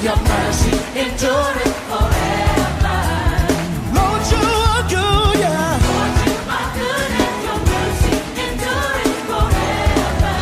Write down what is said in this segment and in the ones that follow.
Your mercy endureth forever. Lord, you are good, yeah. Lord, you are good and your mercy endureth forever.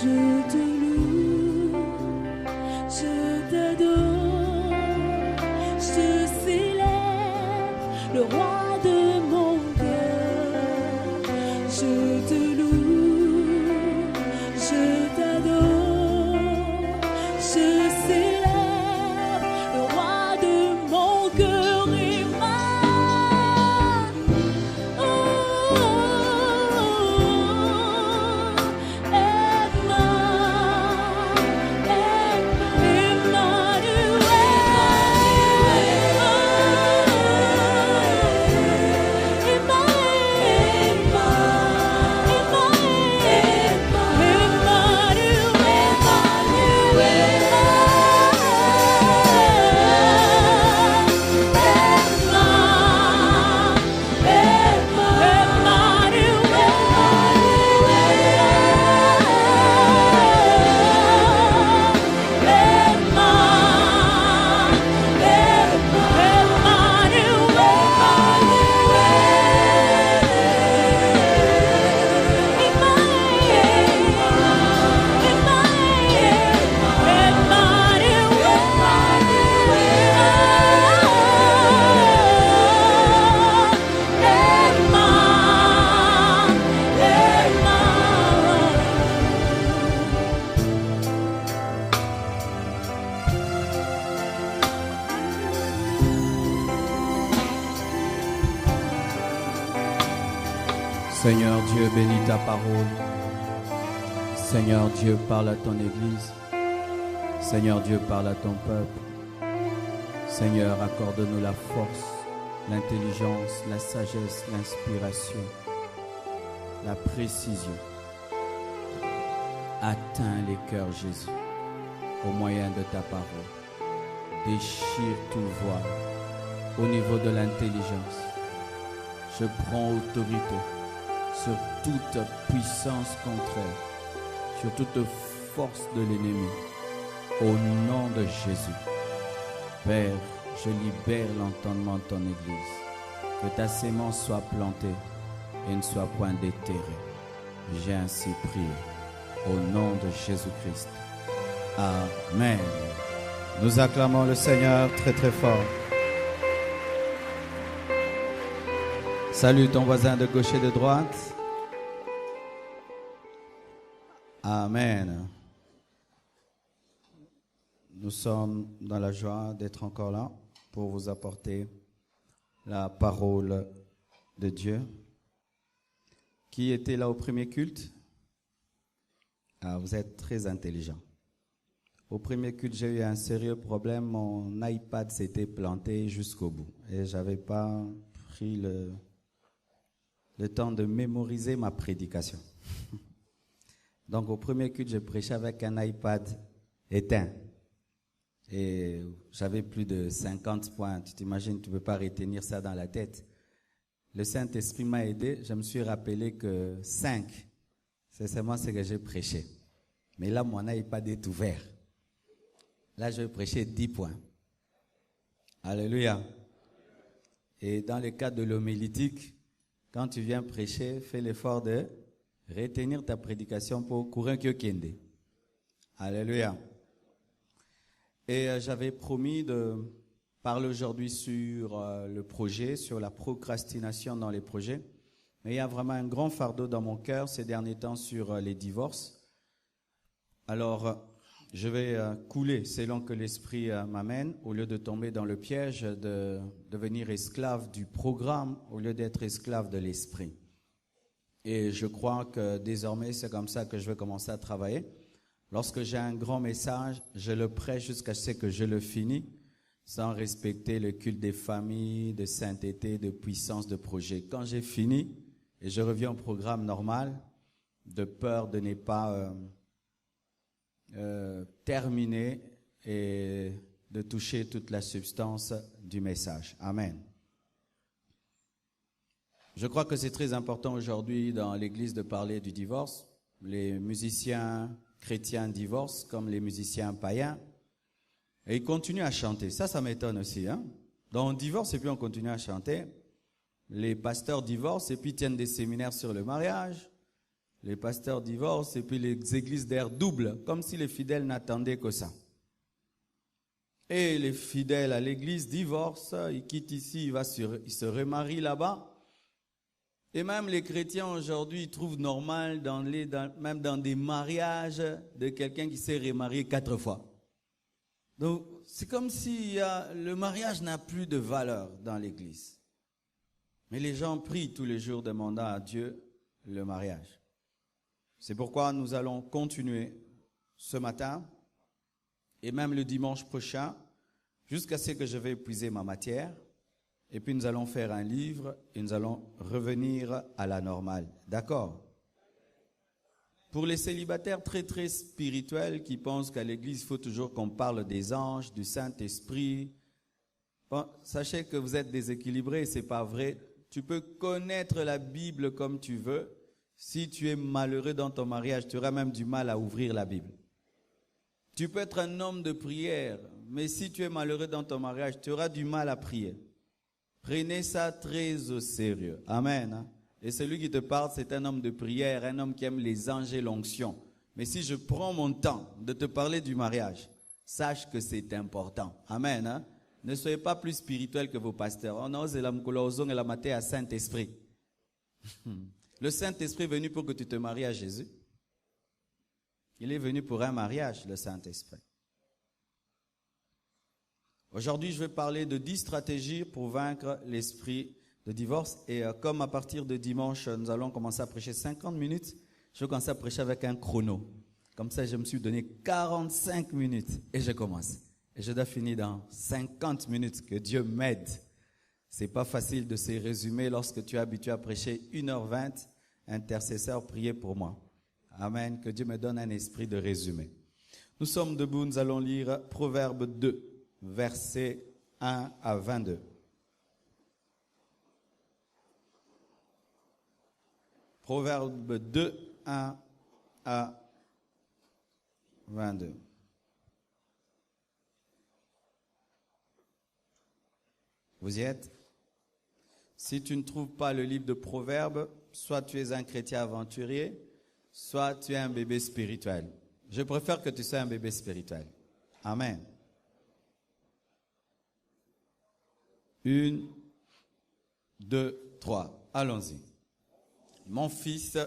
Je te loue, je t'adore, je célèbre le roi de mon cœur. Je te loue, je t'adore, je célèbre le roi de mon cœur et Seigneur Dieu, bénis ta parole. Seigneur Dieu, parle à ton Église. Seigneur Dieu, parle à ton peuple. Seigneur, accorde-nous la force, l'intelligence, la sagesse, l'inspiration, la précision. Atteins les cœurs, Jésus, au moyen de ta parole. Déchire tout voile au niveau de l'intelligence. Je prends autorité sur toute puissance contraire, sur toute force de l'ennemi, au nom de Jésus. Père, je libère l'entendement de ton Église, que ta sémence soit plantée et ne soit point déterrée. J'ai ainsi prié, au nom de Jésus-Christ. Amen. Nous acclamons le Seigneur très très fort. Salue ton voisin de gauche et de droite. Amen. Nous sommes dans la joie d'être encore là pour vous apporter la parole de Dieu. Qui était là au premier culte? Ah, vous êtes très intelligent. Au premier culte, j'ai eu un sérieux problème. Mon iPad s'était planté jusqu'au bout. Et je n'avais pas pris le temps de mémoriser ma prédication. Donc au premier culte, j'ai prêché avec un iPad éteint. Et j'avais plus de 50 points. Tu t'imagines, tu ne peux pas retenir ça dans la tête. Le Saint-Esprit m'a aidé. Je me suis rappelé que 5, c'est seulement ce que j'ai prêché. Mais là, mon iPad est ouvert. Là, je vais prêcher 10 points. Alléluia. Et dans le cadre de l'homilétique, quand tu viens prêcher, fais l'effort de retenir ta prédication pour courir que kende. Alléluia. Et j'avais promis de parler aujourd'hui sur le projet, sur la procrastination dans les projets. Mais il y a vraiment un grand fardeau dans mon cœur ces derniers temps sur les divorces. Alors, je vais couler selon que l'Esprit m'amène, au lieu de tomber dans le piège de devenir esclave du programme, au lieu d'être esclave de l'Esprit. Et je crois que désormais, c'est comme ça que je vais commencer à travailler. Lorsque j'ai un grand message, je le prêche jusqu'à ce que je le finis, sans respecter le culte des familles, de sainteté, de puissance, de projet. Quand j'ai fini, et je reviens au programme normal, de peur de ne pas terminer et de toucher toute la substance du message. Amen. Je crois que c'est très important aujourd'hui dans l'Église de parler du divorce. Les musiciens chrétiens divorcent comme les musiciens païens. Et ils continuent à chanter. Ça m'étonne aussi. Donc on divorce et puis on continue à chanter. Les pasteurs divorcent et puis tiennent des séminaires sur le mariage. Les pasteurs divorcent et puis les églises d'air doublent, comme si les fidèles n'attendaient que ça. Et les fidèles à l'église divorcent, ils quittent ici, ils se remarient là-bas. Et même les chrétiens aujourd'hui trouvent normal, même dans des mariages, de quelqu'un qui s'est remarié 4 fois. Donc, c'est comme si le mariage n'a plus de valeur dans l'église. Mais les gens prient tous les jours demandant à Dieu le mariage. C'est pourquoi nous allons continuer ce matin et même le dimanche prochain jusqu'à ce que je vais épuiser ma matière. Et puis nous allons faire un livre et nous allons revenir à la normale. D'accord? Pour les célibataires très très spirituels qui pensent qu'à l'église il faut toujours qu'on parle des anges, du Saint-Esprit, bon, sachez que vous êtes déséquilibrés, c'est pas vrai. Tu peux connaître la Bible comme tu veux. Si tu es malheureux dans ton mariage, tu auras même du mal à ouvrir la Bible. Tu peux être un homme de prière, mais si tu es malheureux dans ton mariage, tu auras du mal à prier. Prenez ça très au sérieux. Amen. Et celui qui te parle, c'est un homme de prière, un homme qui aime les anges et l'onction. Mais si je prends mon temps de te parler du mariage, sache que c'est important. Amen. Ne soyez pas plus spirituel que vos pasteurs. On ose la mkolo et la maté à Saint-Esprit. Le Saint-Esprit est venu pour que tu te maries à Jésus. Il est venu pour un mariage, le Saint-Esprit. Aujourd'hui, je vais parler de 10 stratégies pour vaincre l'esprit de divorce. Et comme à partir de dimanche, nous allons commencer à prêcher 50 minutes, je vais commencer à prêcher avec un chrono. Comme ça, je me suis donné 45 minutes et je commence. Et je dois finir dans 50 minutes. Que Dieu m'aide. C'est pas facile de se résumer lorsque tu es habitué à prêcher 1h20. Intercesseur, priez pour moi. Amen. Que Dieu me donne un esprit de résumé. Nous sommes debout, nous allons lire Proverbe 2, versets 1 à 22. Proverbe 2, 1 à 22. Vous y êtes? Si tu ne trouves pas le livre de Proverbes, soit tu es un chrétien aventurier, soit tu es un bébé spirituel. Je préfère que tu sois un bébé spirituel. Amen. 1, 2, 3. Allons-y. Mon fils,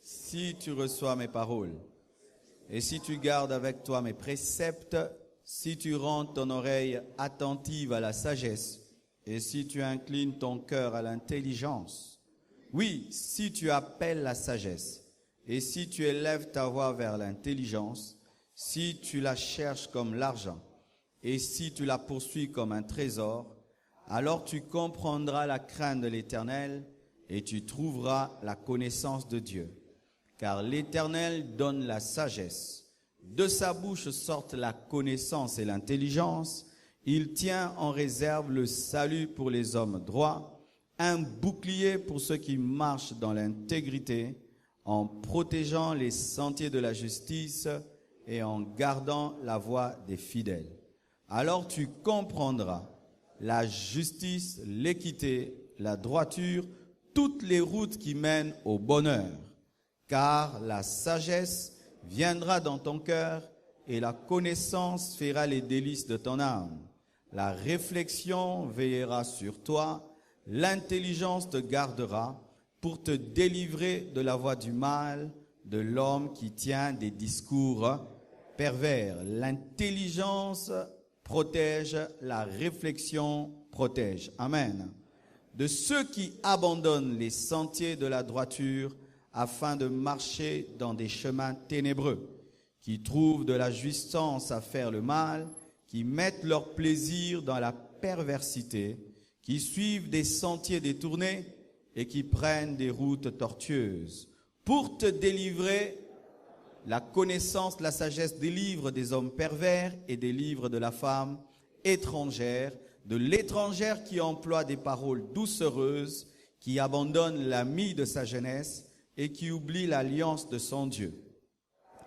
si tu reçois mes paroles, et si tu gardes avec toi mes préceptes, si tu rends ton oreille attentive à la sagesse, et si tu inclines ton cœur à l'intelligence, oui, si tu appelles la sagesse, et si tu élèves ta voix vers l'intelligence, si tu la cherches comme l'argent, et si tu la poursuis comme un trésor, alors tu comprendras la crainte de l'Éternel, et tu trouveras la connaissance de Dieu. Car l'Éternel donne la sagesse. De sa bouche sortent la connaissance et l'intelligence. Il tient en réserve le salut pour les hommes droits, un bouclier pour ceux qui marchent dans l'intégrité, en protégeant les sentiers de la justice et en gardant la voie des fidèles. Alors tu comprendras la justice, l'équité, la droiture, toutes les routes qui mènent au bonheur. Car la sagesse viendra dans ton cœur et la connaissance fera les délices de ton âme. La réflexion veillera sur toi, l'intelligence te gardera pour te délivrer de la voie du mal, de l'homme qui tient des discours pervers. L'intelligence protège, la réflexion protège. Amen. De ceux qui abandonnent les sentiers de la droiture afin de marcher dans des chemins ténébreux, qui trouvent de la jouissance à faire le mal, qui mettent leur plaisir dans la perversité, qui suivent des sentiers détournés et qui prennent des routes tortueuses. Pour te délivrer, la connaissance, la sagesse délivre des hommes pervers et délivre de la femme étrangère, de l'étrangère qui emploie des paroles doucereuses, qui abandonne l'ami de sa jeunesse et qui oublie l'alliance de son Dieu.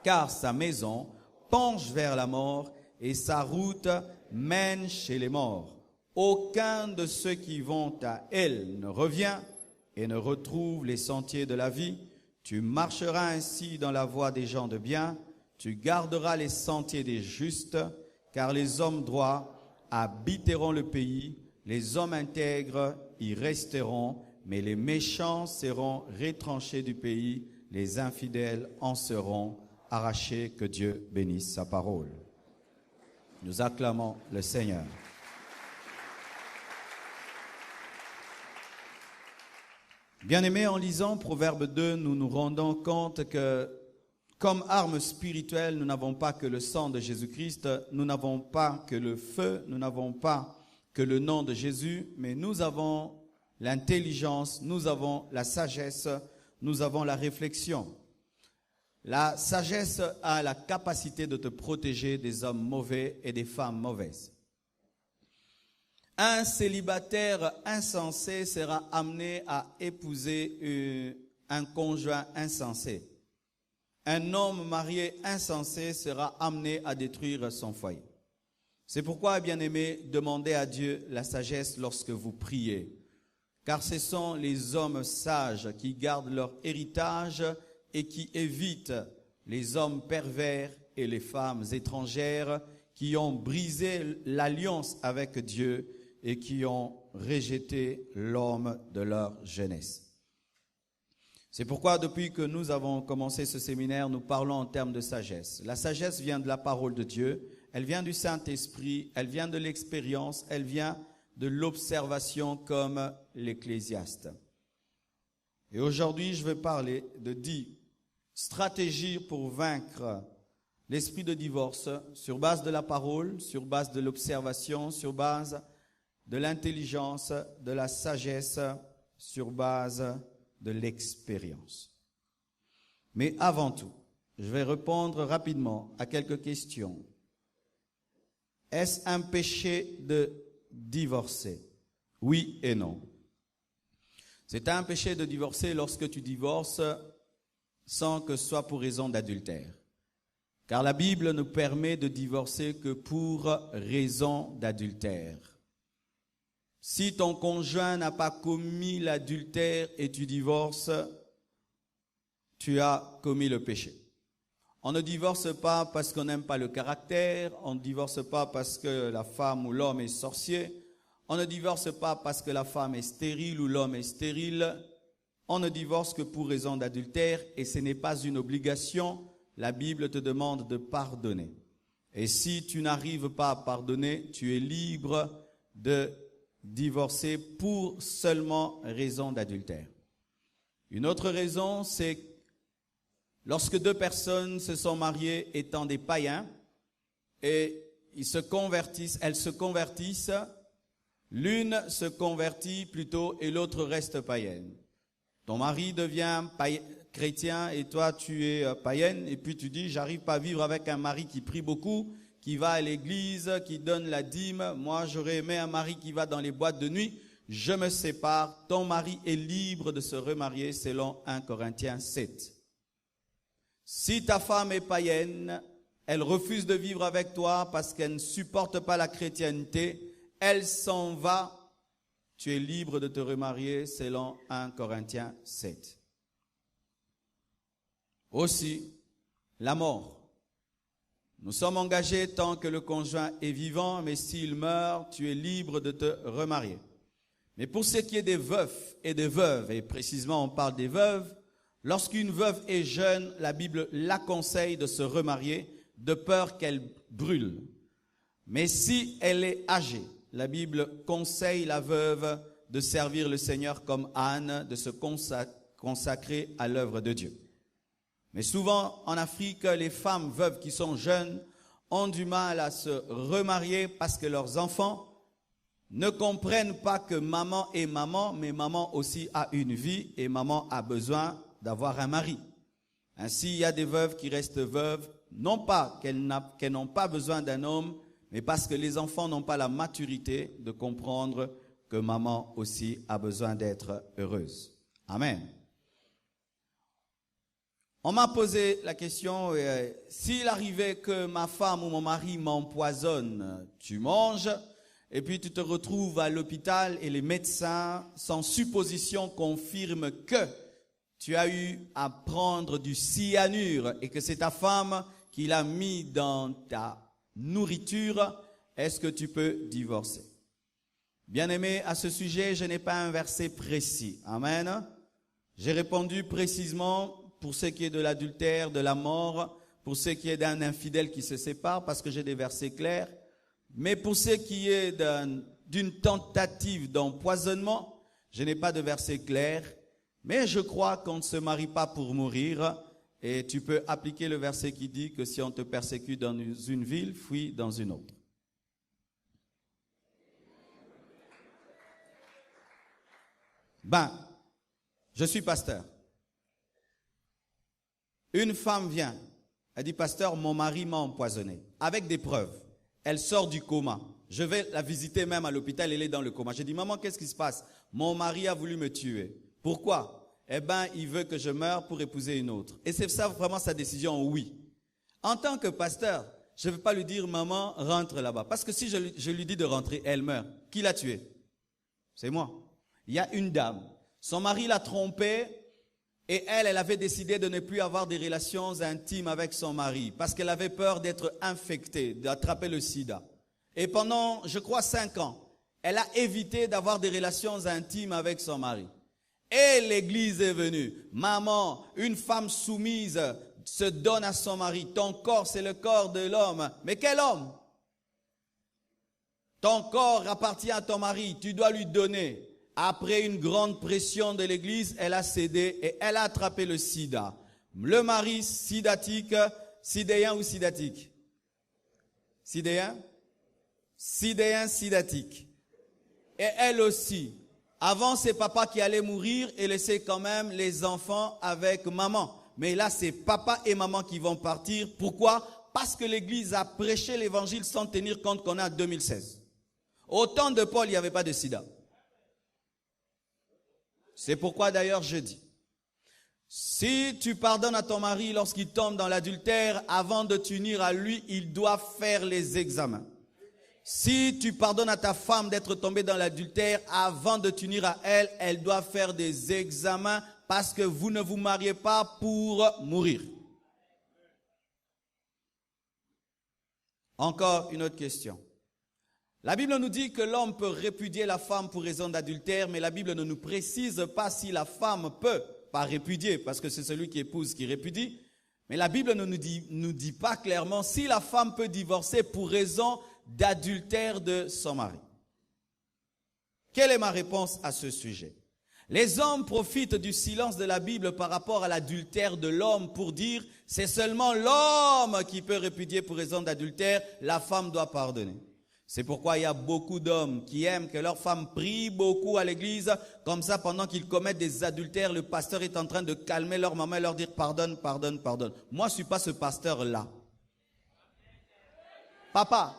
Car sa maison penche vers la mort et sa route mène chez les morts. Aucun de ceux qui vont à elle ne revient et ne retrouve les sentiers de la vie. Tu marcheras ainsi dans la voie des gens de bien, tu garderas les sentiers des justes, car les hommes droits habiteront le pays, les hommes intègres y resteront, mais les méchants seront retranchés du pays, les infidèles en seront arrachés. Que Dieu bénisse sa parole. Nous acclamons le Seigneur. Bien-aimés, en lisant Proverbe 2, nous nous rendons compte que, comme arme spirituelle, nous n'avons pas que le sang de Jésus-Christ, nous n'avons pas que le feu, nous n'avons pas que le nom de Jésus, mais nous avons l'intelligence, nous avons la sagesse, nous avons la réflexion. La sagesse a la capacité de te protéger des hommes mauvais et des femmes mauvaises. Un célibataire insensé sera amené à épouser un conjoint insensé. Un homme marié insensé sera amené à détruire son foyer. C'est pourquoi, bien-aimés, demandez à Dieu la sagesse lorsque vous priez. Car ce sont les hommes sages qui gardent leur héritage et qui évitent les hommes pervers et les femmes étrangères qui ont brisé l'alliance avec Dieu et qui ont rejeté l'homme de leur jeunesse. C'est pourquoi depuis que nous avons commencé ce séminaire, nous parlons en termes de sagesse. La sagesse vient de la parole de Dieu, elle vient du Saint-Esprit, elle vient de l'expérience, elle vient de l'observation comme l'Ecclésiaste. Et aujourd'hui, je vais parler de 10 stratégies pour vaincre l'esprit de divorce sur base de la parole, sur base de l'observation, sur base de l'intelligence, de la sagesse, sur base de l'expérience. Mais avant tout, je vais répondre rapidement à quelques questions. Est-ce un péché de divorcer? Oui et non. C'est un péché de divorcer lorsque tu divorces sans que ce soit pour raison d'adultère. Car la Bible ne permet de divorcer que pour raison d'adultère. Si ton conjoint n'a pas commis l'adultère et tu divorces, tu as commis le péché. On ne divorce pas parce qu'on n'aime pas le caractère, on ne divorce pas parce que la femme ou l'homme est sorcier, on ne divorce pas parce que la femme est stérile ou l'homme est stérile, on ne divorce que pour raison d'adultère et ce n'est pas une obligation, la Bible te demande de pardonner. Et si tu n'arrives pas à pardonner, tu es libre de divorcer pour seulement raison d'adultère. Une autre raison, c'est lorsque deux personnes se sont mariées étant des païens et elles se convertissent, l'une se convertit plutôt et l'autre reste païenne. Ton mari devient chrétien et toi tu es païenne et puis tu dis j'arrive pas à vivre avec un mari qui prie beaucoup, qui va à l'église, qui donne la dîme. Moi, j'aurais aimé un mari qui va dans les boîtes de nuit. Je me sépare. Ton mari est libre de se remarier selon 1 Corinthiens 7. Si ta femme est païenne, elle refuse de vivre avec toi parce qu'elle ne supporte pas la chrétienté, elle s'en va. Tu es libre de te remarier selon 1 Corinthiens 7. Aussi, la mort. Nous sommes engagés tant que le conjoint est vivant, mais s'il meurt, tu es libre de te remarier. Mais pour ce qui est des veufs et des veuves, et précisément on parle des veuves, lorsqu'une veuve est jeune, la Bible la conseille de se remarier, de peur qu'elle brûle. Mais si elle est âgée, la Bible conseille la veuve de servir le Seigneur comme Anne, de se consacrer à l'œuvre de Dieu. Mais souvent, en Afrique, les femmes veuves qui sont jeunes ont du mal à se remarier parce que leurs enfants ne comprennent pas que maman est maman, mais maman aussi a une vie et maman a besoin d'avoir un mari. Ainsi, il y a des veuves qui restent veuves, non pas qu'elles n'ont pas besoin d'un homme, mais parce que les enfants n'ont pas la maturité de comprendre que maman aussi a besoin d'être heureuse. Amen. On m'a posé la question, s'il arrivait que ma femme ou mon mari m'empoisonne, tu manges, et puis tu te retrouves à l'hôpital et les médecins, sans supposition, confirment que tu as eu à prendre du cyanure et que c'est ta femme qui l'a mis dans ta nourriture, est-ce que tu peux divorcer? Bien-aimé, à ce sujet, je n'ai pas un verset précis. Amen. J'ai répondu précisément pour ce qui est de l'adultère, de la mort, pour ce qui est d'un infidèle qui se sépare, parce que j'ai des versets clairs. Mais pour ce qui est d'une tentative d'empoisonnement, je n'ai pas de verset clair. Mais je crois qu'on ne se marie pas pour mourir. Et tu peux appliquer le verset qui dit que si on te persécute dans une ville, fuis dans une autre. Je suis pasteur. Une femme vient, elle dit, pasteur, mon mari m'a empoisonné, avec des preuves. Elle sort du coma. Je vais la visiter même à l'hôpital, elle est dans le coma. Je dis, maman, qu'est-ce qui se passe? Mon mari a voulu me tuer. Pourquoi? Il veut que je meure pour épouser une autre. Et c'est ça vraiment sa décision, oui. En tant que pasteur, je ne vais pas lui dire, maman, rentre là-bas. Parce que si je lui dis de rentrer, elle meurt. Qui l'a tué? C'est moi. Il y a une dame. Son mari l'a trompée. Et elle avait décidé de ne plus avoir des relations intimes avec son mari parce qu'elle avait peur d'être infectée, d'attraper le sida. Et pendant, je crois, 5 ans, elle a évité d'avoir des relations intimes avec son mari. Et l'église est venue. Maman, une femme soumise se donne à son mari. Ton corps, c'est le corps de l'homme. Mais quel homme? Ton corps appartient à ton mari. Tu dois lui donner. Après une grande pression de l'église, elle a cédé et elle a attrapé le sida. Le mari sidatique, sidéen ou sidatique? Sidéen? Sidéen, sidatique. Et elle aussi. Avant, c'est papa qui allait mourir et laisser quand même les enfants avec maman. Mais là, c'est papa et maman qui vont partir. Pourquoi? Parce que l'église a prêché l'évangile sans tenir compte qu'on est en 2016. Au temps de Paul, il n'y avait pas de sida. C'est pourquoi d'ailleurs je dis, si tu pardonnes à ton mari lorsqu'il tombe dans l'adultère, avant de t'unir à lui, il doit faire les examens. Si tu pardonnes à ta femme d'être tombée dans l'adultère, avant de t'unir à elle, elle doit faire des examens parce que vous ne vous mariez pas pour mourir. Encore une autre question. La Bible nous dit que l'homme peut répudier la femme pour raison d'adultère, mais la Bible ne nous précise pas si la femme peut, pas répudier, parce que c'est celui qui épouse qui répudie, mais la Bible ne nous dit pas clairement si la femme peut divorcer pour raison d'adultère de son mari. Quelle est ma réponse à ce sujet? Les hommes profitent du silence de la Bible par rapport à l'adultère de l'homme pour dire c'est seulement l'homme qui peut répudier pour raison d'adultère, la femme doit pardonner. C'est pourquoi il y a beaucoup d'hommes qui aiment que leurs femmes prient beaucoup à l'église. Comme ça, pendant qu'ils commettent des adultères, le pasteur est en train de calmer leur maman et leur dire pardonne, pardonne, pardonne. Moi, je ne suis pas ce pasteur-là. Papa,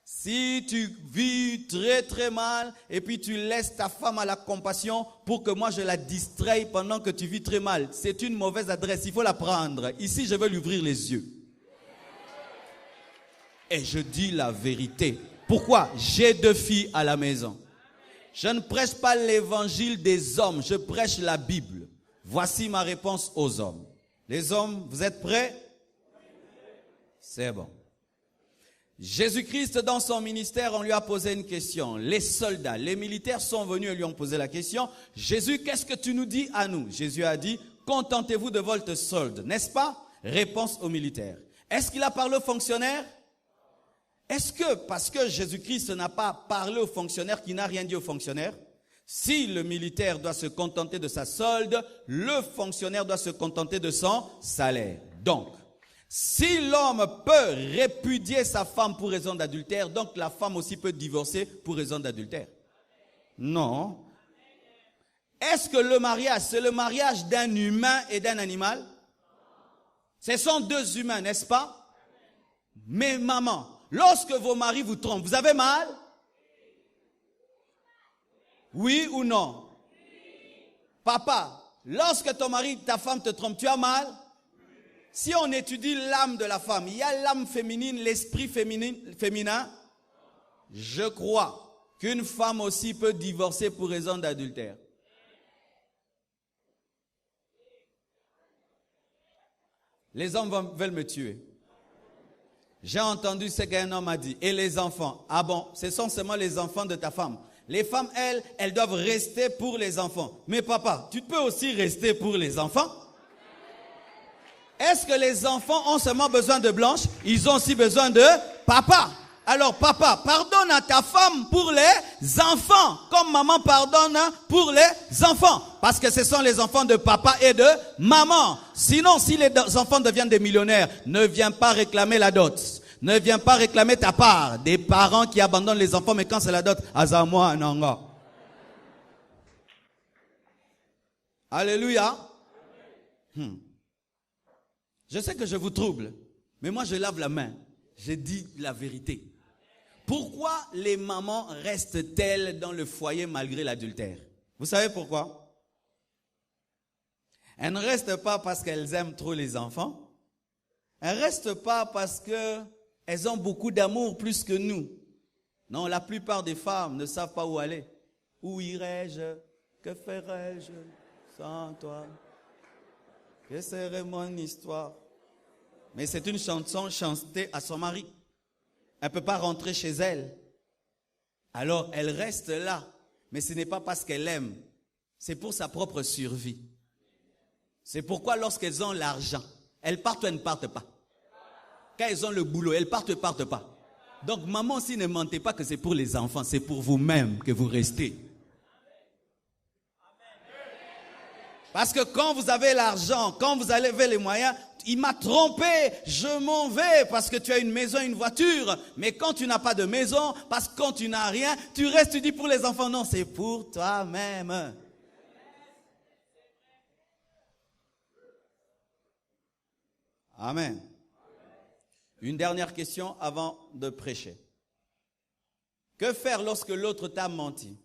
si tu vis très très mal et puis tu laisses ta femme à la compassion pour que moi je la distraie pendant que tu vis très mal, c'est une mauvaise adresse, il faut la prendre. Ici, je vais lui ouvrir les yeux. Et je dis la vérité. Pourquoi? J'ai 2 filles à la maison. Je ne prêche pas l'évangile des hommes, je prêche la Bible. Voici ma réponse aux hommes. Les hommes, vous êtes prêts? C'est bon. Jésus-Christ, dans son ministère, on lui a posé une question. Les soldats, les militaires sont venus et lui ont posé la question. Jésus, qu'est-ce que tu nous dis à nous? Jésus a dit, contentez-vous de votre solde, n'est-ce pas? Réponse aux militaires. Est-ce qu'il a parlé aux fonctionnaires? Est-ce que, parce que Jésus-Christ n'a pas parlé aux fonctionnaires, qu'il n'a rien dit aux fonctionnaires, si le militaire doit se contenter de sa solde, le fonctionnaire doit se contenter de son salaire. Donc, si l'homme peut répudier sa femme pour raison d'adultère, donc la femme aussi peut divorcer pour raison d'adultère? Non. Est-ce que le mariage, c'est le mariage d'un humain et d'un animal? Ce sont deux humains, n'est-ce pas? Mais maman, lorsque vos maris vous trompent, vous avez mal? Oui ou non? Papa, lorsque ton mari, ta femme te trompe, tu as mal? Si on étudie l'âme de la femme, il y a l'âme féminine, l'esprit féminin. Je crois qu'une femme aussi peut divorcer pour raison d'adultère. Les hommes veulent me tuer. J'ai entendu ce qu'un homme a dit. Et les enfants? Ah bon, ce sont seulement les enfants de ta femme. Les femmes, elles doivent rester pour les enfants. Mais papa, tu peux aussi rester pour les enfants? Est-ce que les enfants ont seulement besoin de Blanche? Ils ont aussi besoin de papa. Alors papa, pardonne à ta femme pour les enfants, comme maman pardonne pour les enfants. Parce que ce sont les enfants de papa et de maman. Sinon, si les enfants deviennent des millionnaires, ne viens pas réclamer la dot. Ne viens pas réclamer ta part. Des parents qui abandonnent les enfants, mais quand c'est la dot, azamwa nanga. Alléluia. Je sais que je vous trouble, mais moi je lave la main. Je dis la vérité. Pourquoi les mamans restent-elles dans le foyer malgré l'adultère? Vous savez pourquoi? Elles ne restent pas parce qu'elles aiment trop les enfants. Elles ne restent pas parce qu'elles ont beaucoup d'amour plus que nous. Non, la plupart des femmes ne savent pas où aller. Où irais-je? Que ferais-je sans toi? Que serait mon histoire? Mais c'est une chanson chantée à son mari. Elle ne peut pas rentrer chez elle. Alors elle reste là. Mais ce n'est pas parce qu'elle aime. C'est pour sa propre survie. C'est pourquoi lorsqu'elles ont l'argent, elles partent ou elles ne partent pas. Quand elles ont le boulot, elles partent ou elles ne partent pas. Donc maman aussi ne mentez pas que c'est pour les enfants. C'est pour vous-même que vous restez. Parce que quand vous avez l'argent, quand vous avez les moyens, il m'a trompé, je m'en vais parce que tu as une maison, une voiture. Mais quand tu n'as pas de maison, parce que quand tu n'as rien, tu restes, tu dis pour les enfants. Non, c'est pour toi-même. Amen. Une dernière question avant de prêcher. Que faire lorsque l'autre t'a menti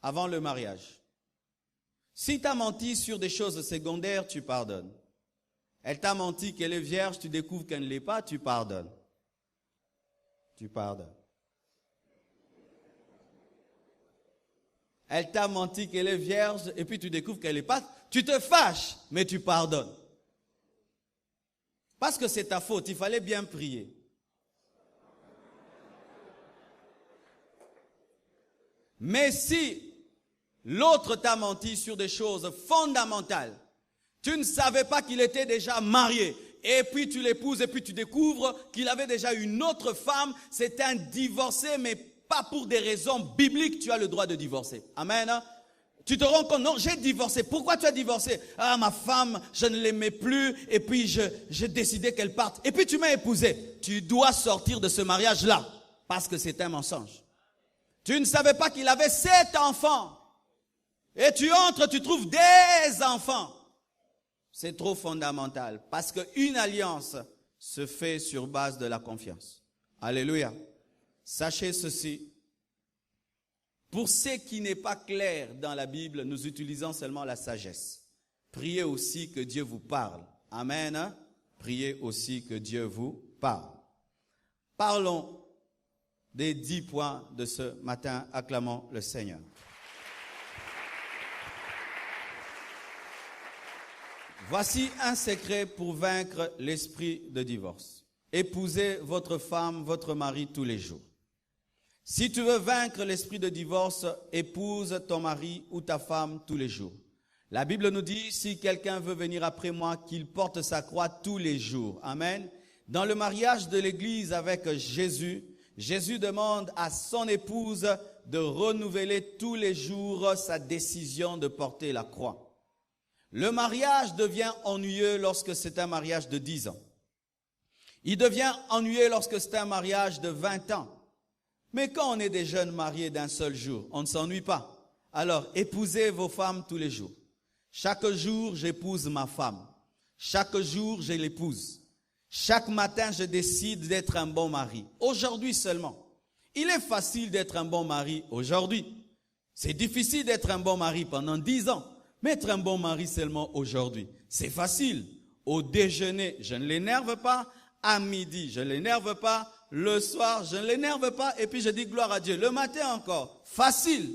avant le mariage? Si tu as menti sur des choses secondaires, tu pardonnes. Elle t'a menti qu'elle est vierge, tu découvres qu'elle ne l'est pas, tu pardonnes. Tu pardonnes. Elle t'a menti qu'elle est vierge et puis tu découvres qu'elle n'est pas, tu te fâches, mais tu pardonnes. Parce que c'est ta faute, il fallait bien prier. Mais si l'autre t'a menti sur des choses fondamentales, tu ne savais pas qu'il était déjà marié, et puis tu l'épouses, et puis tu découvres qu'il avait déjà une autre femme, c'est un divorcé, mais pas pour des raisons bibliques, tu as le droit de divorcer. Amen. Tu te rends compte, non, j'ai divorcé. Pourquoi tu as divorcé? Ah, ma femme, je ne l'aimais plus, et puis j'ai décidé qu'elle parte. Et puis tu m'as épousé. Tu dois sortir de ce mariage-là, parce que c'est un mensonge. Tu ne savais pas qu'il avait 7 enfants. Et tu entres, tu trouves des enfants. C'est trop fondamental. Parce qu'une alliance se fait sur base de la confiance. Alléluia. Sachez ceci. Pour ce qui n'est pas clair dans la Bible, nous utilisons seulement la sagesse. Priez aussi que Dieu vous parle. Amen. Priez aussi que Dieu vous parle. Parlons des 10 points de ce matin. Acclamons le Seigneur. Voici un secret pour vaincre l'esprit de divorce. Épousez votre femme, votre mari tous les jours. Si tu veux vaincre l'esprit de divorce, épouse ton mari ou ta femme tous les jours. La Bible nous dit, si quelqu'un veut venir après moi, qu'il porte sa croix tous les jours. Amen. Dans le mariage de l'Église avec Jésus, Jésus demande à son épouse de renouveler tous les jours sa décision de porter la croix. Le mariage devient ennuyeux lorsque c'est un mariage de 10 ans. Il devient ennuyeux lorsque c'est un mariage de 20 ans. Mais quand on est des jeunes mariés d'un seul jour, on ne s'ennuie pas. Alors, épousez vos femmes tous les jours. Chaque jour, j'épouse ma femme. Chaque jour, je l'épouse. Chaque matin, je décide d'être un bon mari. Aujourd'hui seulement. Il est facile d'être un bon mari aujourd'hui. C'est difficile d'être un bon mari pendant 10 ans. Mais être un bon mari seulement aujourd'hui, c'est facile. Au déjeuner, je ne l'énerve pas. À midi, je ne l'énerve pas. Le soir, je ne l'énerve pas. Et puis je dis gloire à Dieu. Le matin encore, facile.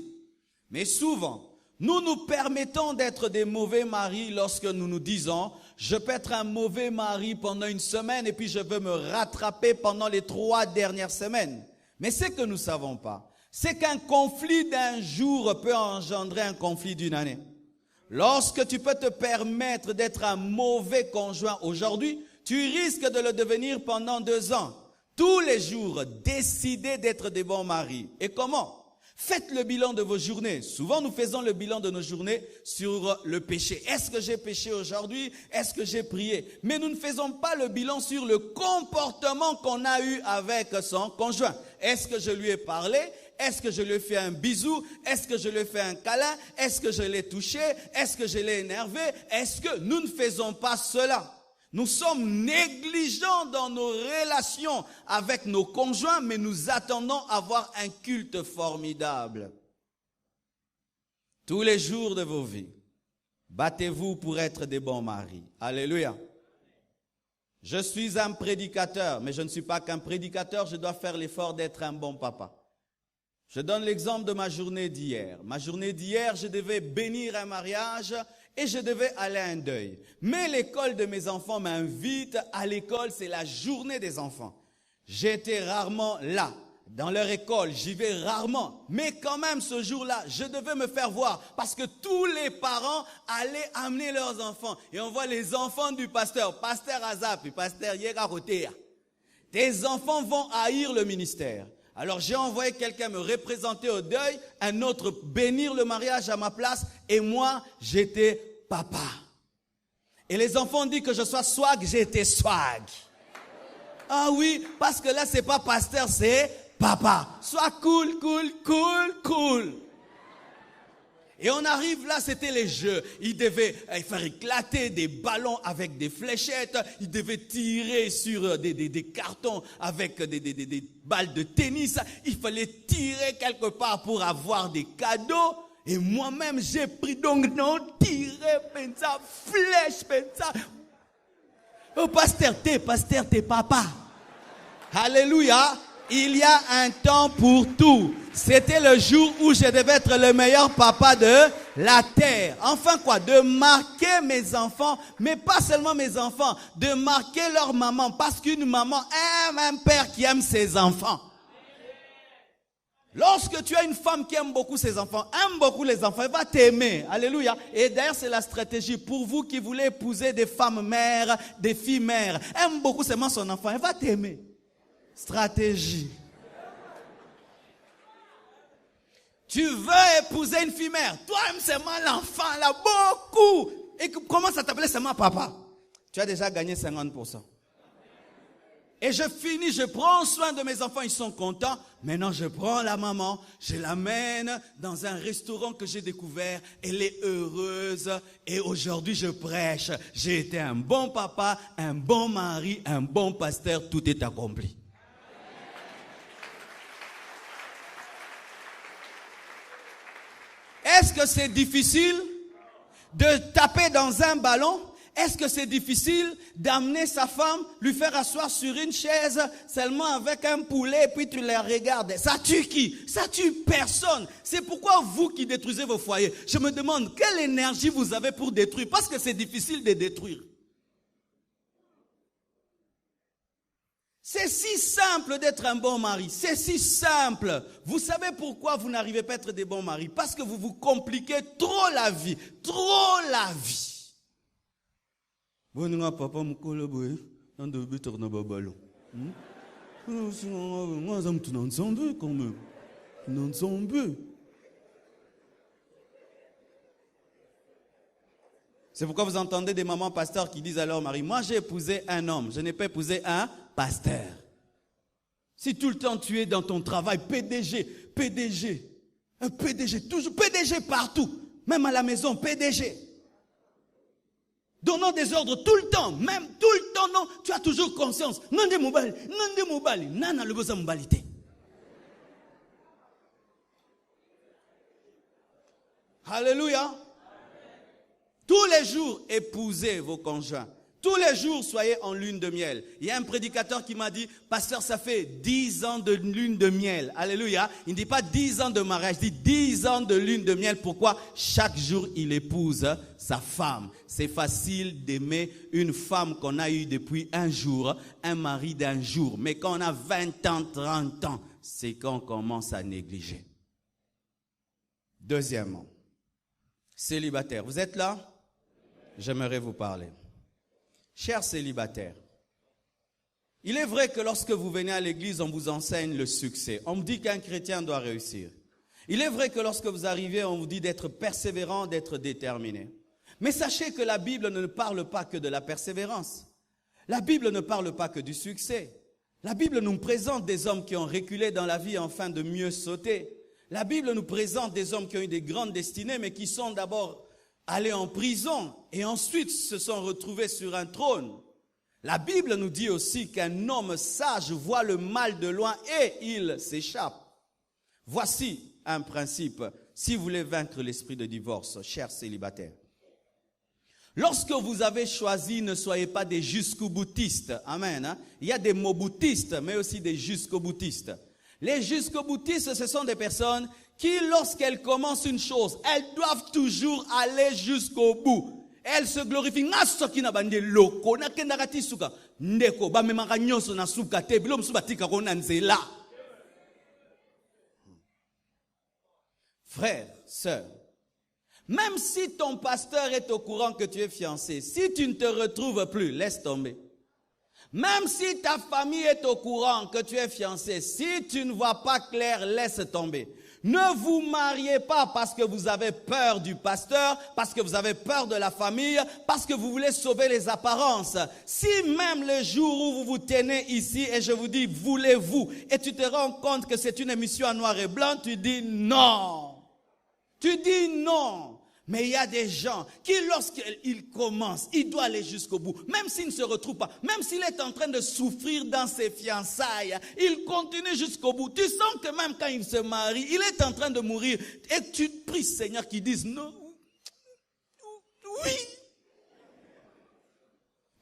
Mais souvent, nous nous permettons d'être des mauvais maris lorsque nous nous disons « Je peux être un mauvais mari pendant une semaine et puis je veux me rattraper pendant les 3 dernières semaines. » Mais ce que nous ne savons pas, c'est qu'un conflit d'un jour peut engendrer un conflit d'une année. Lorsque tu peux te permettre d'être un mauvais conjoint aujourd'hui, tu risques de le devenir pendant 2 ans. Tous les jours, décidez d'être des bons maris. Et comment ? Faites le bilan de vos journées. Souvent, nous faisons le bilan de nos journées sur le péché. Est-ce que j'ai péché aujourd'hui? Est-ce que j'ai prié? Mais nous ne faisons pas le bilan sur le comportement qu'on a eu avec son conjoint. Est-ce que je lui ai parlé? Est-ce que je lui ai fait un bisou? Est-ce que je lui ai fait un câlin? Est-ce que je l'ai touché? Est-ce que je l'ai énervé? Est-ce que nous ne faisons pas cela? Nous sommes négligents dans nos relations avec nos conjoints, mais nous attendons avoir un culte formidable. Tous les jours de vos vies, battez-vous pour être des bons maris. Alléluia. Je suis un prédicateur, mais je ne suis pas qu'un prédicateur, je dois faire l'effort d'être un bon papa. Je donne l'exemple de ma journée d'hier. Ma journée d'hier, je devais bénir un mariage et je devais aller à un deuil. Mais l'école de mes enfants m'invite à l'école, c'est la journée des enfants. J'étais rarement là. Dans leur école, j'y vais rarement. Mais quand même, ce jour-là, je devais me faire voir parce que tous les parents allaient amener leurs enfants. Et on voit les enfants du pasteur, pasteur Azap et pasteur Yega-Rotea. Tes enfants vont haïr le ministère. Alors j'ai envoyé quelqu'un me représenter au deuil, un autre bénir le mariage à ma place, et moi, j'étais papa. Et les enfants ont dit que je sois swag, j'étais swag. Ah oui, parce que là, c'est pas pasteur, c'est papa. Sois cool, cool, cool, cool. Et on arrive là, c'était les jeux. Ils devaient faire éclater des ballons avec des fléchettes. Ils devaient tirer sur des cartons avec des balles de tennis. Il fallait tirer quelque part pour avoir des cadeaux. Et moi-même, j'ai pris donc non, tirer, pensa, flèche, pensa. Oh, pasteur, t'es papa. Alléluia. Il y a un temps pour tout. C'était le jour où je devais être le meilleur papa de la terre. Enfin quoi? De marquer mes enfants, mais pas seulement mes enfants, de marquer leur maman. Parce qu'une maman aime un père qui aime ses enfants. Lorsque tu as une femme qui aime beaucoup ses enfants, aime beaucoup les enfants, elle va t'aimer. Alléluia. Et d'ailleurs, c'est la stratégie. Pour vous qui voulez épouser des femmes mères, des filles mères, aime beaucoup seulement son enfant, elle va t'aimer. Stratégie. Tu veux épouser une fille mère. Toi, aimes seulement l'enfant, là, beaucoup. Et comment ça t'appelait seulement papa? Tu as déjà gagné 50%. Et je finis, je prends soin de mes enfants, ils sont contents. Maintenant, je prends la maman, je l'amène dans un restaurant que j'ai découvert. Elle est heureuse. Et aujourd'hui, je prêche. J'ai été un bon papa, un bon mari, un bon pasteur. Tout est accompli. Est-ce que c'est difficile de taper dans un ballon? Est-ce que c'est difficile d'amener sa femme, lui faire asseoir sur une chaise seulement avec un poulet et puis tu la regardes? Ça tue qui? Ça tue personne. C'est pourquoi vous qui détruisez vos foyers, je me demande quelle énergie vous avez pour détruire, parce que c'est difficile de détruire. C'est si simple d'être un bon mari. C'est si simple. Vous savez pourquoi vous n'arrivez pas à être des bons maris? Parce que vous vous compliquez trop la vie. Trop la vie. On devait tourner au ballon. Moi, ça me tourne ensemble quand même. Ensemble. C'est pourquoi vous entendez des mamans pasteurs qui disent à leur mari, moi j'ai épousé un homme, je n'ai pas épousé un pasteur. Si tout le temps tu es dans ton travail, PDG, un PDG, toujours PDG partout, même à la maison, PDG. Donnant des ordres tout le temps, même tout le temps, non, tu as toujours conscience. Nande mobali, nana le besoin mobilité. Alléluia. Tous les jours, épousez vos conjoints. Tous les jours, soyez en lune de miel. Il y a un prédicateur qui m'a dit, pasteur, ça fait 10 ans de lune de miel. Alléluia. Il ne dit pas 10 ans de mariage, il dit 10 ans de lune de miel. Pourquoi? Chaque jour, il épouse sa femme. C'est facile d'aimer une femme qu'on a eue depuis un jour, un mari d'un jour. Mais quand on a 20 ans, 30 ans, c'est quand on commence à négliger. Deuxièmement, célibataire. Vous êtes là? J'aimerais vous parler. Chers célibataires, il est vrai que lorsque vous venez à l'église, on vous enseigne le succès. On vous dit qu'un chrétien doit réussir. Il est vrai que lorsque vous arrivez, on vous dit d'être persévérant, d'être déterminé. Mais sachez que la Bible ne parle pas que de la persévérance. La Bible ne parle pas que du succès. La Bible nous présente des hommes qui ont reculé dans la vie afin de mieux sauter. La Bible nous présente des hommes qui ont eu des grandes destinées, mais qui sont d'abord allés en prison et ensuite se sont retrouvés sur un trône. La Bible nous dit aussi qu'un homme sage voit le mal de loin et il s'échappe. Voici un principe, si vous voulez vaincre l'esprit de divorce, chers célibataires. Lorsque vous avez choisi, ne soyez pas des jusqu'au-boutistes. Amen. Il y a des mots-boutistes, mais aussi des jusqu'au-boutistes. Les jusqu'au-boutistes, ce sont des personnes qui, lorsqu'elles commencent une chose, elles doivent toujours aller jusqu'au bout. Elles se glorifient. Frère, sœur, même si ton pasteur est au courant que tu es fiancé, si tu ne te retrouves plus, laisse tomber. Même si ta famille est au courant que tu es fiancé, si tu ne vois pas clair, laisse tomber. Ne vous mariez pas parce que vous avez peur du pasteur, parce que vous avez peur de la famille, parce que vous voulez sauver les apparences. Si même le jour où vous vous tenez ici et je vous dis, voulez-vous, et tu te rends compte que c'est une émission en noir et blanc, tu dis non. Tu dis non. Mais il y a des gens qui, lorsqu'ils commencent, ils doivent aller jusqu'au bout. Même s'il ne se retrouve pas, même s'il est en train de souffrir dans ses fiançailles, il continue jusqu'au bout. Tu sens que même quand il se marie, il est en train de mourir. Et tu pries, Seigneur, qu'ils disent non. Oui.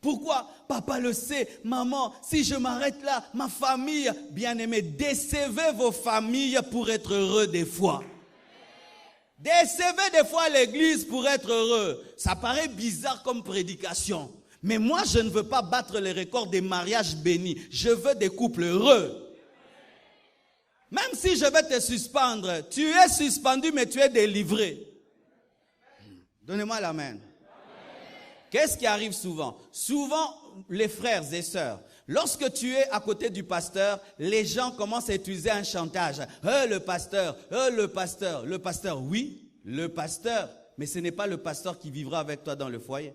Pourquoi? Papa le sait, maman, si je m'arrête là, ma famille, bien-aimés, décevez vos familles pour être heureux des fois. Décevez des fois l'église pour être heureux. Ça paraît bizarre comme prédication. Mais moi, je ne veux pas battre les records des mariages bénis. Je veux des couples heureux. Même si je vais te suspendre, tu es suspendu, mais tu es délivré. Donnez-moi la main. Qu'est-ce qui arrive souvent? Souvent, les frères et sœurs, lorsque tu es à côté du pasteur, les gens commencent à utiliser un chantage. Le pasteur, le pasteur. Le pasteur, oui, le pasteur. Mais ce n'est pas le pasteur qui vivra avec toi dans le foyer.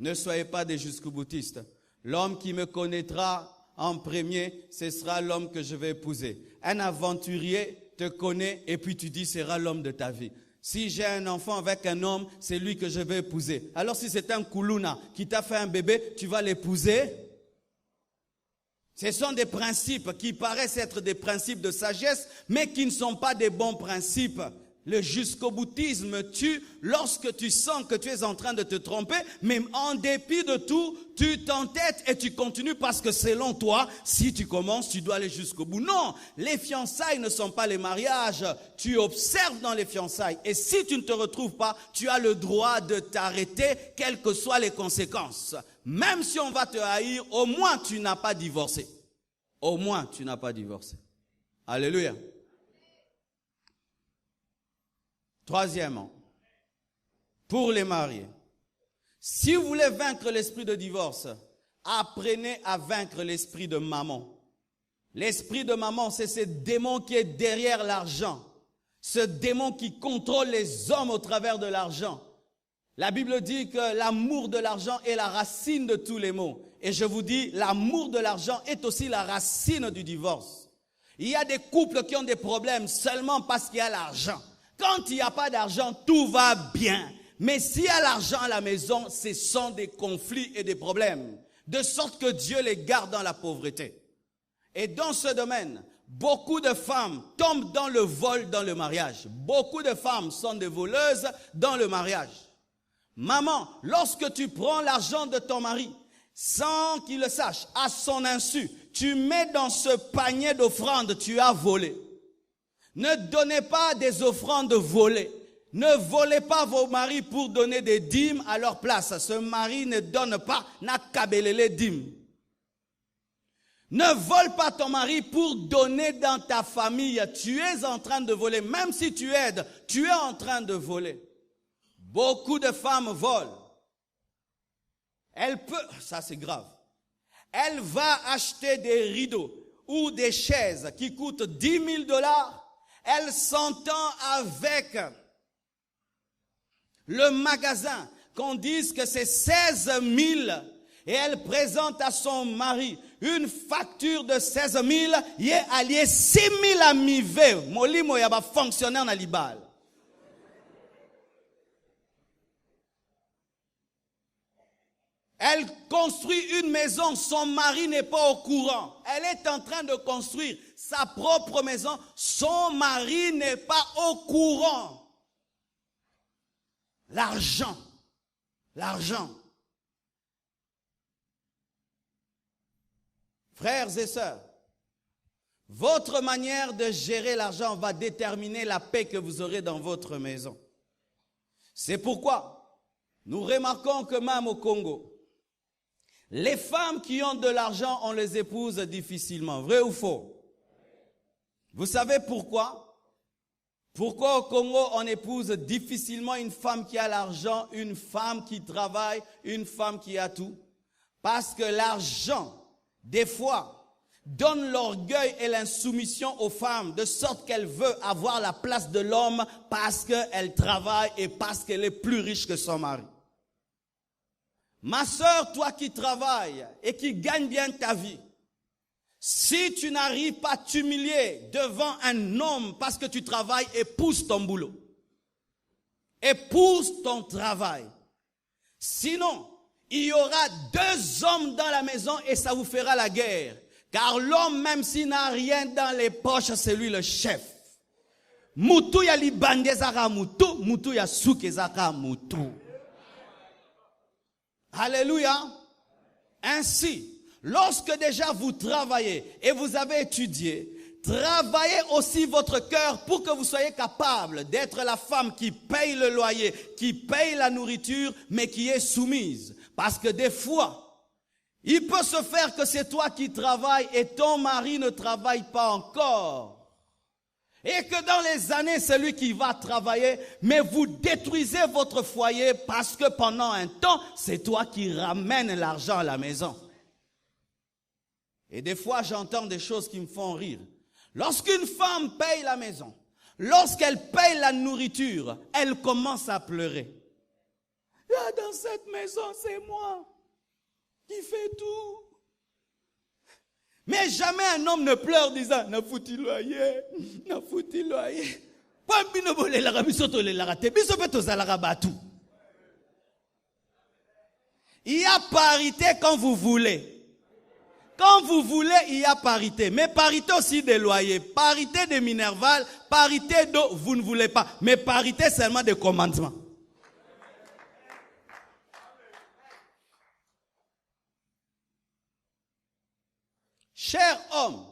Ne soyez pas des jusqu'au-boutistes. L'homme qui me connaîtra en premier, ce sera l'homme que je vais épouser. Un aventurier te connaît et puis tu dis, sera l'homme de ta vie. Si j'ai un enfant avec un homme, c'est lui que je vais épouser. Alors si c'est un Kuluna qui t'a fait un bébé, tu vas l'épouser. Ce sont des principes qui paraissent être des principes de sagesse, mais qui ne sont pas des bons principes. Le jusqu'au-boutisme tue lorsque tu sens que tu es en train de te tromper, mais en dépit de tout, tu t'entêtes et tu continues parce que selon toi, si tu commences, tu dois aller jusqu'au bout. Non, les fiançailles ne sont pas les mariages. Tu observes dans les fiançailles et si tu ne te retrouves pas, tu as le droit de t'arrêter, quelles que soient les conséquences. Même si on va te haïr, au moins tu n'as pas divorcé. Au moins tu n'as pas divorcé. Alléluia. Troisièmement, pour les mariés, Si vous voulez vaincre l'esprit de divorce, apprenez à vaincre l'esprit de maman. L'esprit de maman, c'est ce démon qui est derrière l'argent. Ce démon qui contrôle les hommes au travers de l'argent. La Bible dit que l'amour de l'argent est la racine de tous les maux. Et je vous dis, l'amour de l'argent est aussi la racine du divorce. Il y a des couples qui ont des problèmes seulement parce qu'il y a l'argent. Quand il n'y a pas d'argent, tout va bien. Mais s'il y a l'argent à la maison, ce sont des conflits et des problèmes. De sorte que Dieu les garde dans la pauvreté. Et dans ce domaine, beaucoup de femmes tombent dans le vol dans le mariage. Beaucoup de femmes sont des voleuses dans le mariage. Maman, lorsque tu prends l'argent de ton mari, sans qu'il le sache, à son insu, tu mets dans ce panier d'offrandes, tu as volé. Ne donnez pas des offrandes volées. Ne volez pas vos maris pour donner des dîmes à leur place. Ce mari ne donne pas, n'a kabelé les dîmes. Ne vole pas ton mari pour donner dans ta famille. Tu es en train de voler. Même si tu aides, tu es en train de voler. Beaucoup de femmes volent. Elle peut, ça c'est grave. Elle va acheter des rideaux ou des chaises qui coûtent 10 000 $. Elle s'entend avec le magasin qu'on dise que c'est 16 000 et elle présente à son mari une facture de 16 000, il est allié 6 000 à mi-ve. Molimo yaba fonctionnaire na libal. Elle construit une maison, son mari n'est pas au courant. Elle est en train de construire sa propre maison, son mari n'est pas au courant. L'argent. Frères et sœurs, votre manière de gérer l'argent va déterminer la paix que vous aurez dans votre maison. C'est pourquoi nous remarquons que même au Congo, les femmes qui ont de l'argent, on les épouse difficilement. Vrai ou faux? Vous savez pourquoi? Pourquoi au Congo, on épouse difficilement une femme qui a l'argent, une femme qui travaille, une femme qui a tout? Parce que l'argent, des fois, donne l'orgueil et l'insoumission aux femmes, de sorte qu'elle veut avoir la place de l'homme parce qu'elle travaille et parce qu'elle est plus riche que son mari. Ma sœur, toi qui travailles et qui gagnes bien ta vie, si tu n'arrives pas à t'humilier devant un homme parce que tu travailles, épouse ton boulot. Épouse ton travail. Sinon, il y aura 2 hommes dans la maison et ça vous fera la guerre. Car l'homme, même s'il n'a rien dans les poches, c'est lui le chef. Mutu ya libande zaka mutu, mutu ya suke zaka mutu. Alléluia. Ainsi, lorsque déjà vous travaillez et vous avez étudié, travaillez aussi votre cœur pour que vous soyez capable d'être la femme qui paye le loyer, qui paye la nourriture, mais qui est soumise. Parce que des fois, il peut se faire que c'est toi qui travailles et ton mari ne travaille pas encore. Et que dans les années, c'est lui qui va travailler, mais vous détruisez votre foyer parce que pendant un temps, c'est toi qui ramènes l'argent à la maison. Et des fois, j'entends des choses qui me font rire. Lorsqu'une femme paye la maison, lorsqu'elle paye la nourriture, elle commence à pleurer. Là, dans cette maison, c'est moi qui fais tout. Mais jamais un homme ne pleure disant, n'a foutu loyer, n'a foutu loyer. Il y a parité quand vous voulez. Quand vous voulez, il y a parité. Mais parité aussi des loyers, parité des minervales, parité d'eau, vous ne voulez pas. Mais parité seulement des commandements. Cher homme,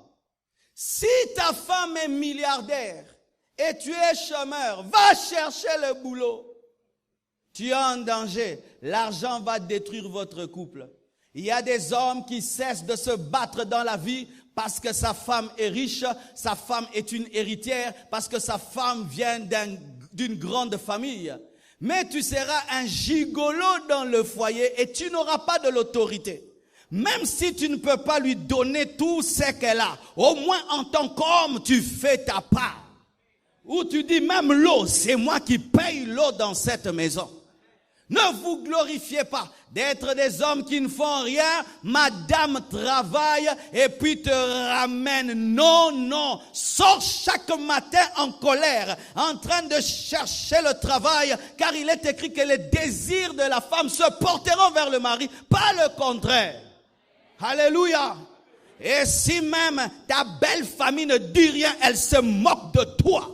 si ta femme est milliardaire et tu es chômeur, va chercher le boulot. Tu es en danger. L'argent va détruire votre couple. Il y a des hommes qui cessent de se battre dans la vie parce que sa femme est riche, sa femme est une héritière, parce que sa femme vient d'une grande famille. Mais tu seras un gigolo dans le foyer et tu n'auras pas de l'autorité. Même si tu ne peux pas lui donner tout ce qu'elle a, au moins en tant qu'homme, tu fais ta part. Ou tu dis même l'eau, c'est moi qui paye l'eau dans cette maison. Ne vous glorifiez pas d'être des hommes qui ne font rien. Madame travaille et puis te ramène. Non, non. Sors chaque matin en colère, en train de chercher le travail, car il est écrit que les désirs de la femme se porteront vers le mari, pas le contraire. Alléluia. Et si même ta belle famille ne dit rien, elle se moque de toi.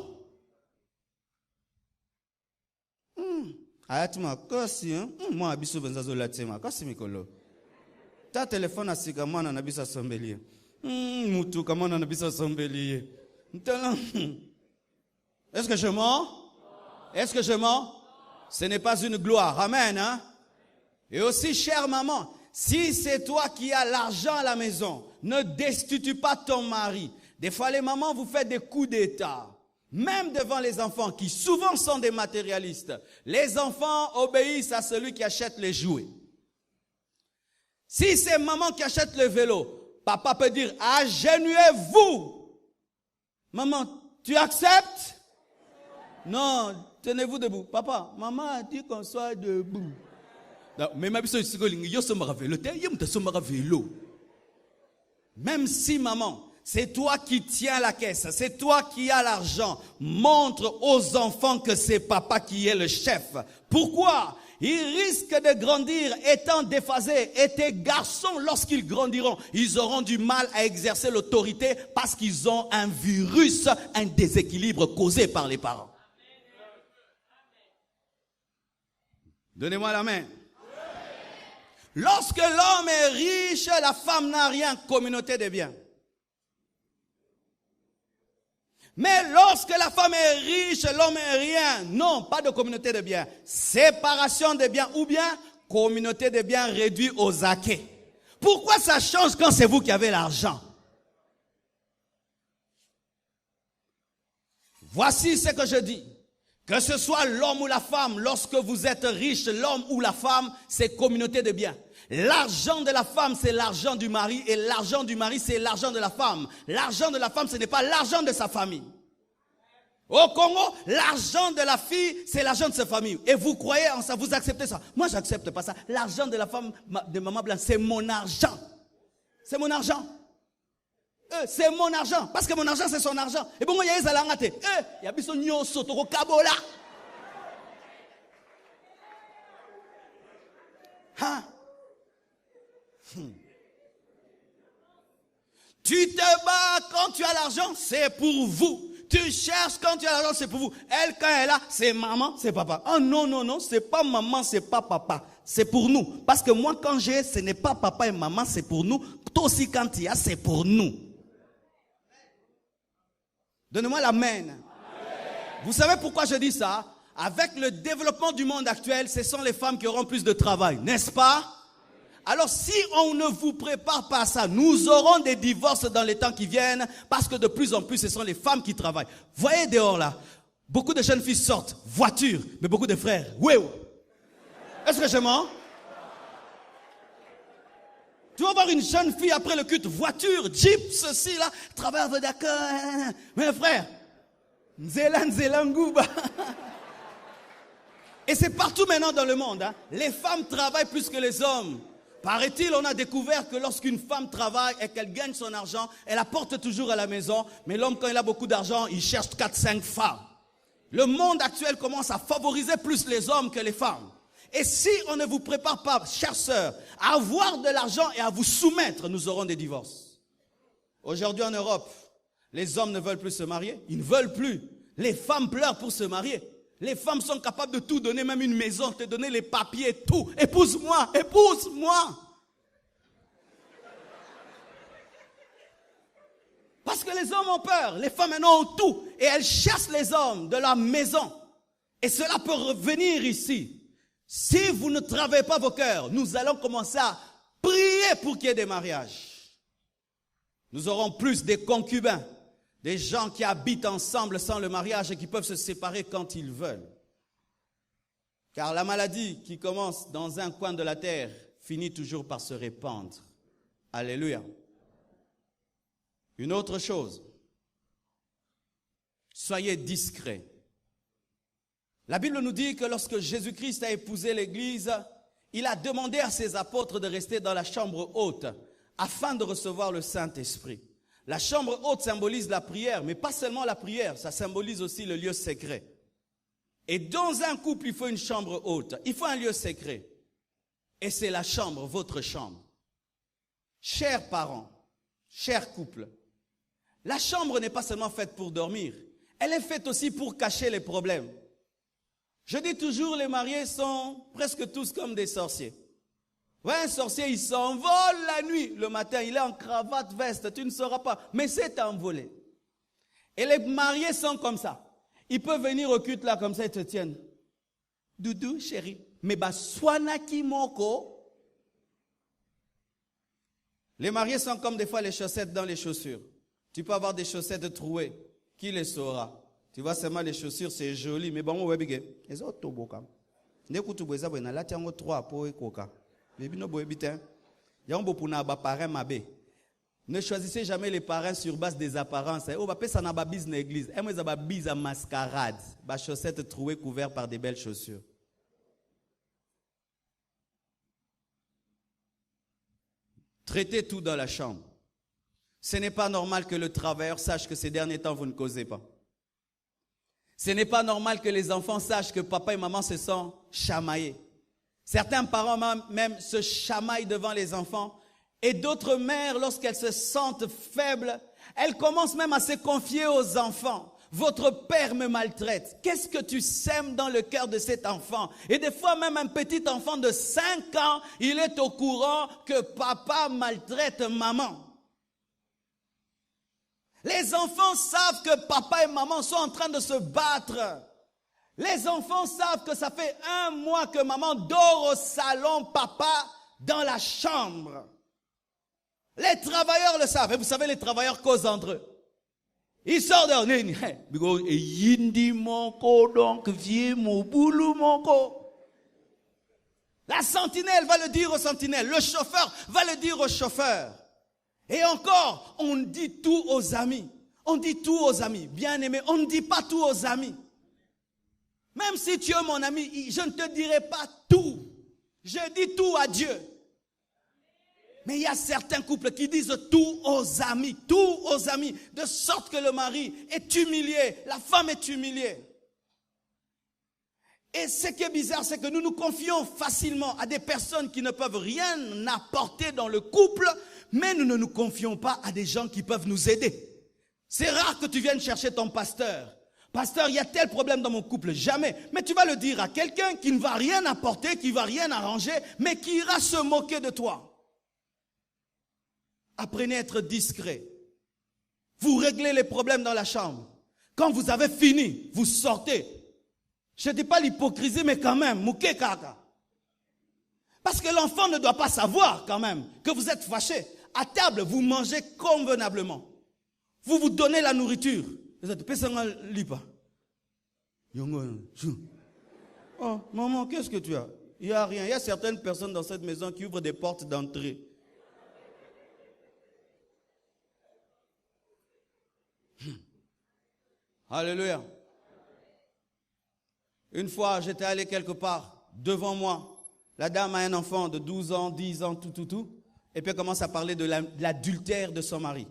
Ayatuma kosi moi abiso benzazo latema kosi mikolo. Ta téléphone asika mwana na bisa sombelier. Mutu kama na bisa sombelier. Est-ce que je mens? Est-ce que je mens? Ce n'est pas une gloire. Amen, hein? Et aussi, chère maman, si c'est toi qui as l'argent à la maison, ne destitue pas ton mari. Des fois, les mamans vous faites des coups d'état. Même devant les enfants qui souvent sont des matérialistes. Les enfants obéissent à celui qui achète les jouets. Si c'est maman qui achète le vélo, papa peut dire, agenouillez-vous. Maman, tu acceptes? Non, tenez-vous debout. Papa, maman a dit qu'on soit debout. Même si maman, c'est toi qui tiens la caisse, c'est toi qui as l'argent. Montre aux enfants que c'est papa qui est le chef. Pourquoi? Ils risquent de grandir étant déphasés. Et tes garçons, lorsqu'ils grandiront, ils auront du mal à exercer l'autorité parce qu'ils ont un virus, un déséquilibre causé par les parents. Donnez-moi la main. Lorsque l'homme est riche, la femme n'a rien, communauté de biens. Mais lorsque la femme est riche, l'homme est rien. Non, pas de communauté de biens. Séparation des biens ou bien communauté de biens réduite aux acquis. Pourquoi ça change quand c'est vous qui avez l'argent? Voici ce que je dis. Que ce soit l'homme ou la femme, lorsque vous êtes riche, l'homme ou la femme, c'est communauté de biens. L'argent de la femme, c'est l'argent du mari, et l'argent du mari, c'est l'argent de la femme. L'argent de la femme, ce n'est pas l'argent de sa famille. Au Congo, l'argent de la fille, c'est l'argent de sa famille. Et vous croyez en ça, vous acceptez ça. Moi, je n'accepte pas ça. L'argent de la femme de maman blanche, c'est mon argent. C'est mon argent. C'est mon argent. Parce que mon argent, c'est son argent. Et bon, il y a des alangate. Il y a des nyo sotoro kabola. Hein? Tu te bats quand tu as l'argent, c'est pour vous. Tu cherches quand tu as l'argent, c'est pour vous. Elle, quand elle a, c'est maman, c'est papa. Oh non, non, non, c'est pas maman, c'est pas papa. C'est pour nous. Parce que moi, quand j'ai, ce n'est pas papa et maman, c'est pour nous. Toi aussi, quand tu as, c'est pour nous. Donnez-moi la main. Vous savez pourquoi je dis ça? Avec le développement du monde actuel, ce sont les femmes qui auront plus de travail, n'est-ce pas? Alors si on ne vous prépare pas à ça, nous aurons des divorces dans les temps qui viennent parce que de plus en plus, ce sont les femmes qui travaillent. Voyez dehors là, beaucoup de jeunes filles sortent, voiture, mais beaucoup de frères. Oui. Est-ce que je mens? Tu vas voir une jeune fille après le culte, voiture, jeep, ceci là, travaille d'accord. Mais frère, Nzélangouba. Et c'est partout maintenant dans le monde. Hein. Les femmes travaillent plus que les hommes. Paraît-il, on a découvert que lorsqu'une femme travaille et qu'elle gagne son argent, elle apporte toujours à la maison. Mais l'homme, quand il a beaucoup d'argent, il cherche 4-5 femmes. Le monde actuel commence à favoriser plus les hommes que les femmes. Et si on ne vous prépare pas, chères sœurs, à avoir de l'argent et à vous soumettre, nous aurons des divorces. Aujourd'hui en Europe, les hommes ne veulent plus se marier. Ils ne veulent plus. Les femmes pleurent pour se marier. Les femmes sont capables de tout donner, même une maison, te donner les papiers, tout. Épouse-moi, épouse-moi. Parce que les hommes ont peur, les femmes maintenant ont tout. Et elles chassent les hommes de leur maison. Et cela peut revenir ici. Si vous ne travaillez pas vos cœurs, nous allons commencer à prier pour qu'il y ait des mariages. Nous aurons plus des concubins. Des gens qui habitent ensemble sans le mariage et qui peuvent se séparer quand ils veulent. Car la maladie qui commence dans un coin de la terre finit toujours par se répandre. Alléluia. Une autre chose, soyez discrets. La Bible nous dit que lorsque Jésus-Christ a épousé l'Église, il a demandé à ses apôtres de rester dans la chambre haute afin de recevoir le Saint-Esprit. La chambre haute symbolise la prière, mais pas seulement la prière, ça symbolise aussi le lieu secret. Et dans un couple, il faut une chambre haute, il faut un lieu secret. Et c'est la chambre, votre chambre. Chers parents, chers couples, la chambre n'est pas seulement faite pour dormir, elle est faite aussi pour cacher les problèmes. Je dis toujours, les mariés sont presque tous comme des sorciers. Ouais, un sorcier, il s'envole la nuit. Le matin, il est en cravate, veste, tu ne sauras pas. Mais c'est envolé. Et les mariés sont comme ça. Ils peuvent venir au culte là, comme ça, ils te tiennent. Doudou, chérie. Mais bah, swanaki moko. Les mariés sont comme des fois les chaussettes dans les chaussures. Tu peux avoir des chaussettes trouées. Qui les saura? Tu vois seulement les chaussures, c'est joli. Mais bon, ouais, big. Ils ont tout beau comme. N'écoute pas, ils ont là, tiens, 3 pour y coca. Ne choisissez jamais les parents sur base des apparences. Oh, bah, ça n'a pas bise dans l'église. Et moi, ça va bise en mascarade. Bah, chaussettes trouées couvertes par des belles chaussures. Traitez tout dans la chambre. Ce n'est pas normal que le travailleur sache que ces derniers temps, vous ne causez pas. Ce n'est pas normal que les enfants sachent que papa et maman se sont chamaillés. Certains parents même se chamaillent devant les enfants. Et d'autres mères, lorsqu'elles se sentent faibles, elles commencent même à se confier aux enfants. Votre père me maltraite. Qu'est-ce que tu sèmes dans le cœur de cet enfant? Et des fois même un petit enfant de 5 ans, il est au courant que papa maltraite maman. Les enfants savent que papa et maman sont en train de se battre. Les enfants savent que ça fait 1 mois que maman dort au salon, papa dans la chambre. Les travailleurs le savent. Et vous savez, les travailleurs causent entre eux. Ils sortent dehors. La sentinelle va le dire au sentinelle. Le chauffeur va le dire au chauffeur. Et encore, on dit tout aux amis. On dit tout aux amis. Bien aimé, on ne dit pas tout aux amis. Même si tu es mon ami, je ne te dirai pas tout. Je dis tout à Dieu. Mais il y a certains couples qui disent tout aux amis, de sorte que le mari est humilié, la femme est humiliée. Et ce qui est bizarre, c'est que nous nous confions facilement à des personnes qui ne peuvent rien apporter dans le couple, mais nous ne nous confions pas à des gens qui peuvent nous aider. C'est rare que tu viennes chercher ton pasteur. Pasteur, il y a tel problème dans mon couple, jamais. Mais tu vas le dire à quelqu'un qui ne va rien apporter, qui ne va rien arranger, mais qui ira se moquer de toi. Apprenez à être discret. Vous réglez les problèmes dans la chambre. Quand vous avez fini, vous sortez. Je ne dis pas l'hypocrisie, mais quand même, mouké kaka. Parce que l'enfant ne doit pas savoir quand même que vous êtes fâché. À table, vous mangez convenablement. Vous vous donnez la nourriture. Vous êtes oh, maman, qu'est-ce que tu as? Il n'y a rien. Il y a certaines personnes dans cette maison qui ouvrent des portes d'entrée. Alléluia. Une fois, j'étais allé quelque part, devant moi, la dame a un enfant de 12 ans, 10 ans, tout. Et puis elle commence à parler de l'adultère de son mari.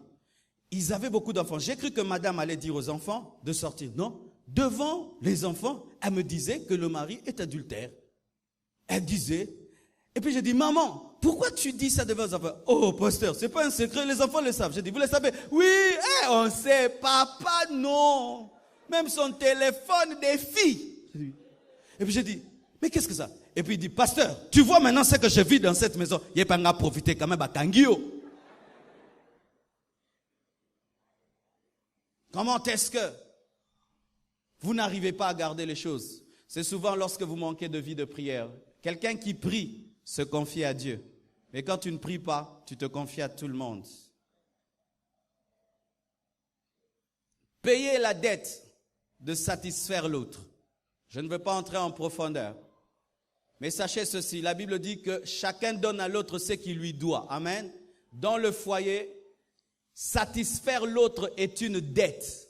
Ils avaient beaucoup d'enfants. J'ai cru que madame allait dire aux enfants de sortir. Non, devant les enfants, elle me disait que le mari est adultère. Elle disait, et puis j'ai dit, maman, pourquoi tu dis ça devant les enfants? Oh, pasteur, c'est pas un secret, les enfants le savent. J'ai dit, vous le savez? Oui, on sait, papa, non. Même son téléphone des filles. Et puis j'ai dit, mais qu'est-ce que ça? Et puis il dit, pasteur, tu vois maintenant ce que je vis dans cette maison. Il n'y a pas à profiter quand même à Kangio. Comment est-ce que vous n'arrivez pas à garder les choses? C'est souvent lorsque vous manquez de vie de prière. Quelqu'un qui prie se confie à Dieu. Mais quand tu ne pries pas, tu te confies à tout le monde. Payer la dette de satisfaire l'autre. Je ne veux pas entrer en profondeur. Mais sachez ceci, la Bible dit que chacun donne à l'autre ce qu'il lui doit. Amen. Dans le foyer, satisfaire l'autre est une dette.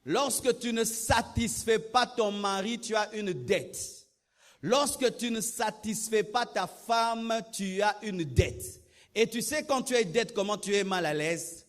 Lorsque tu ne satisfais pas ton mari, tu as une dette. Lorsque tu ne satisfais pas ta femme, tu as une dette. Et tu sais quand tu es dette, comment tu es mal à l'aise.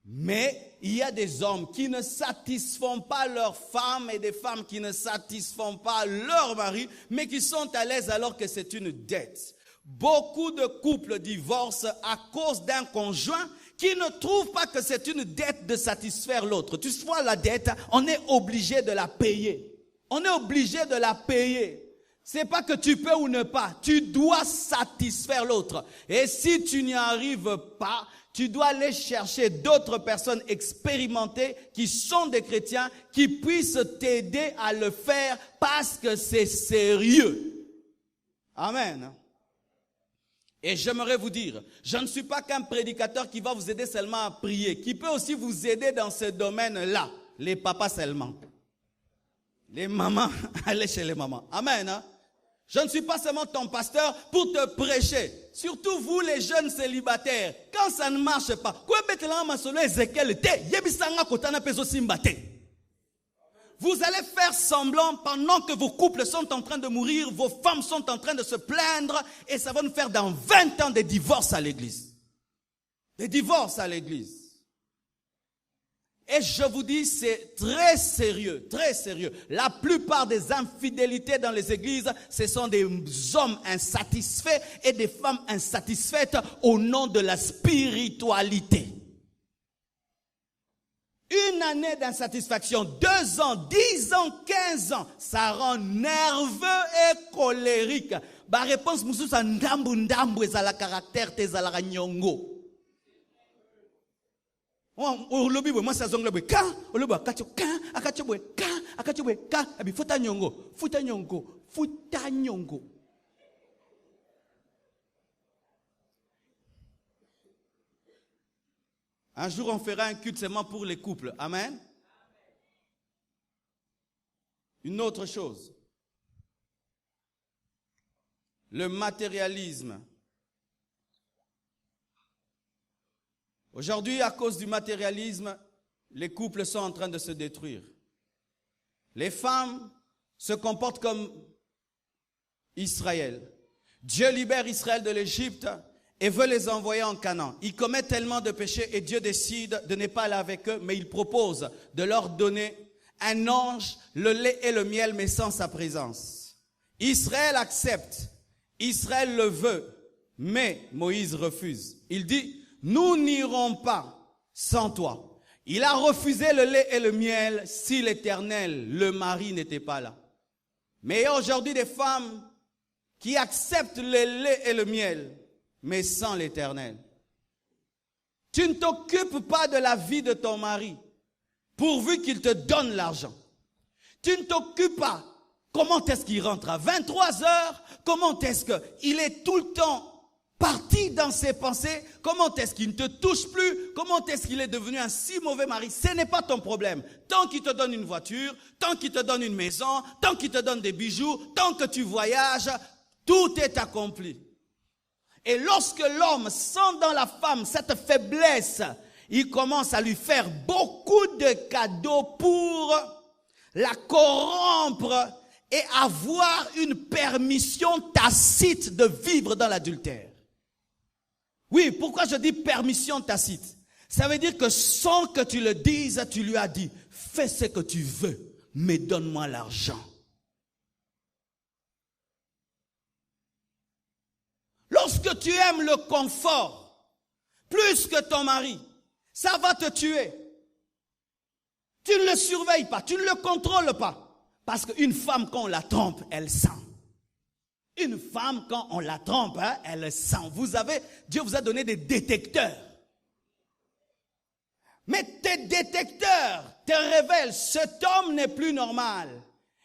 Mais il y a des hommes qui ne satisfont pas leurs femmes et des femmes qui ne satisfont pas leur mari, mais qui sont à l'aise alors que c'est une dette. Beaucoup de couples divorcent à cause d'un conjoint qui ne trouve pas que c'est une dette de satisfaire l'autre. Tu vois, la dette, on est obligé de la payer. On est obligé de la payer. C'est pas que tu peux ou ne pas. Tu dois satisfaire l'autre. Et si tu n'y arrives pas, tu dois aller chercher d'autres personnes expérimentées qui sont des chrétiens, qui puissent t'aider à le faire parce que c'est sérieux. Amen. Et j'aimerais vous dire, je ne suis pas qu'un prédicateur qui va vous aider seulement à prier, qui peut aussi vous aider dans ce domaine-là. Les papas seulement. Les mamans, allez chez les mamans. Amen. Hein? Je ne suis pas seulement ton pasteur pour te prêcher. Surtout vous les jeunes célibataires. Quand ça ne marche pas, vous allez faire semblant pendant que vos couples sont en train de mourir, vos femmes sont en train de se plaindre et ça va nous faire dans 20 ans des divorces à l'église. Des divorces à l'église. Et je vous dis, c'est très sérieux, très sérieux. La plupart des infidélités dans les églises, ce sont des hommes insatisfaits et des femmes insatisfaites au nom de la spiritualité. Une année d'insatisfaction, 2 ans, 10 ans, 15 ans, ça rend nerveux et colérique. Ba réponse mususa ndambu ndambu ezala caractère tezala nyongo. Olobi bwe mwasa zongle bwe ka, olobi akacho ka, akacho bwe ka, abi futa nyongo, futa nyongo, futa nyongo. Un jour, on fera un culte seulement pour les couples. Amen. Une autre chose. Le matérialisme. Aujourd'hui, à cause du matérialisme, les couples sont en train de se détruire. Les femmes se comportent comme Israël. Dieu libère Israël de l'Égypte et veut les envoyer en Canaan. Ils commettent tellement de péchés et Dieu décide de ne pas aller avec eux, mais il propose de leur donner un ange, le lait et le miel, mais sans sa présence. Israël accepte, Israël le veut, mais Moïse refuse. Il dit, nous n'irons pas sans toi. Il a refusé le lait et le miel si l'Éternel, le mari, n'était pas là. Mais il y a aujourd'hui des femmes qui acceptent le lait et le miel, mais sans l'Éternel. Tu ne t'occupes pas de la vie de ton mari, pourvu qu'il te donne l'argent. Tu ne t'occupes pas. Comment est-ce qu'il rentre à 23 heures? Comment est-ce qu'il est tout le temps parti dans ses pensées? Comment est-ce qu'il ne te touche plus? Comment est-ce qu'il est devenu un si mauvais mari? Ce n'est pas ton problème. Tant qu'il te donne une voiture, tant qu'il te donne une maison, tant qu'il te donne des bijoux, tant que tu voyages, tout est accompli. Et lorsque l'homme sent dans la femme cette faiblesse, il commence à lui faire beaucoup de cadeaux pour la corrompre et avoir une permission tacite de vivre dans l'adultère. Oui, pourquoi je dis permission tacite? Ça veut dire que sans que tu le dises, tu lui as dit, fais ce que tu veux, mais donne-moi l'argent. Lorsque tu aimes le confort, plus que ton mari, ça va te tuer. Tu ne le surveilles pas, tu ne le contrôles pas. Parce qu'une femme, quand on la trompe, elle sent. Une femme, quand on la trompe, elle sent. Dieu vous a donné des détecteurs. Mais tes détecteurs te révèlent, cet homme n'est plus normal.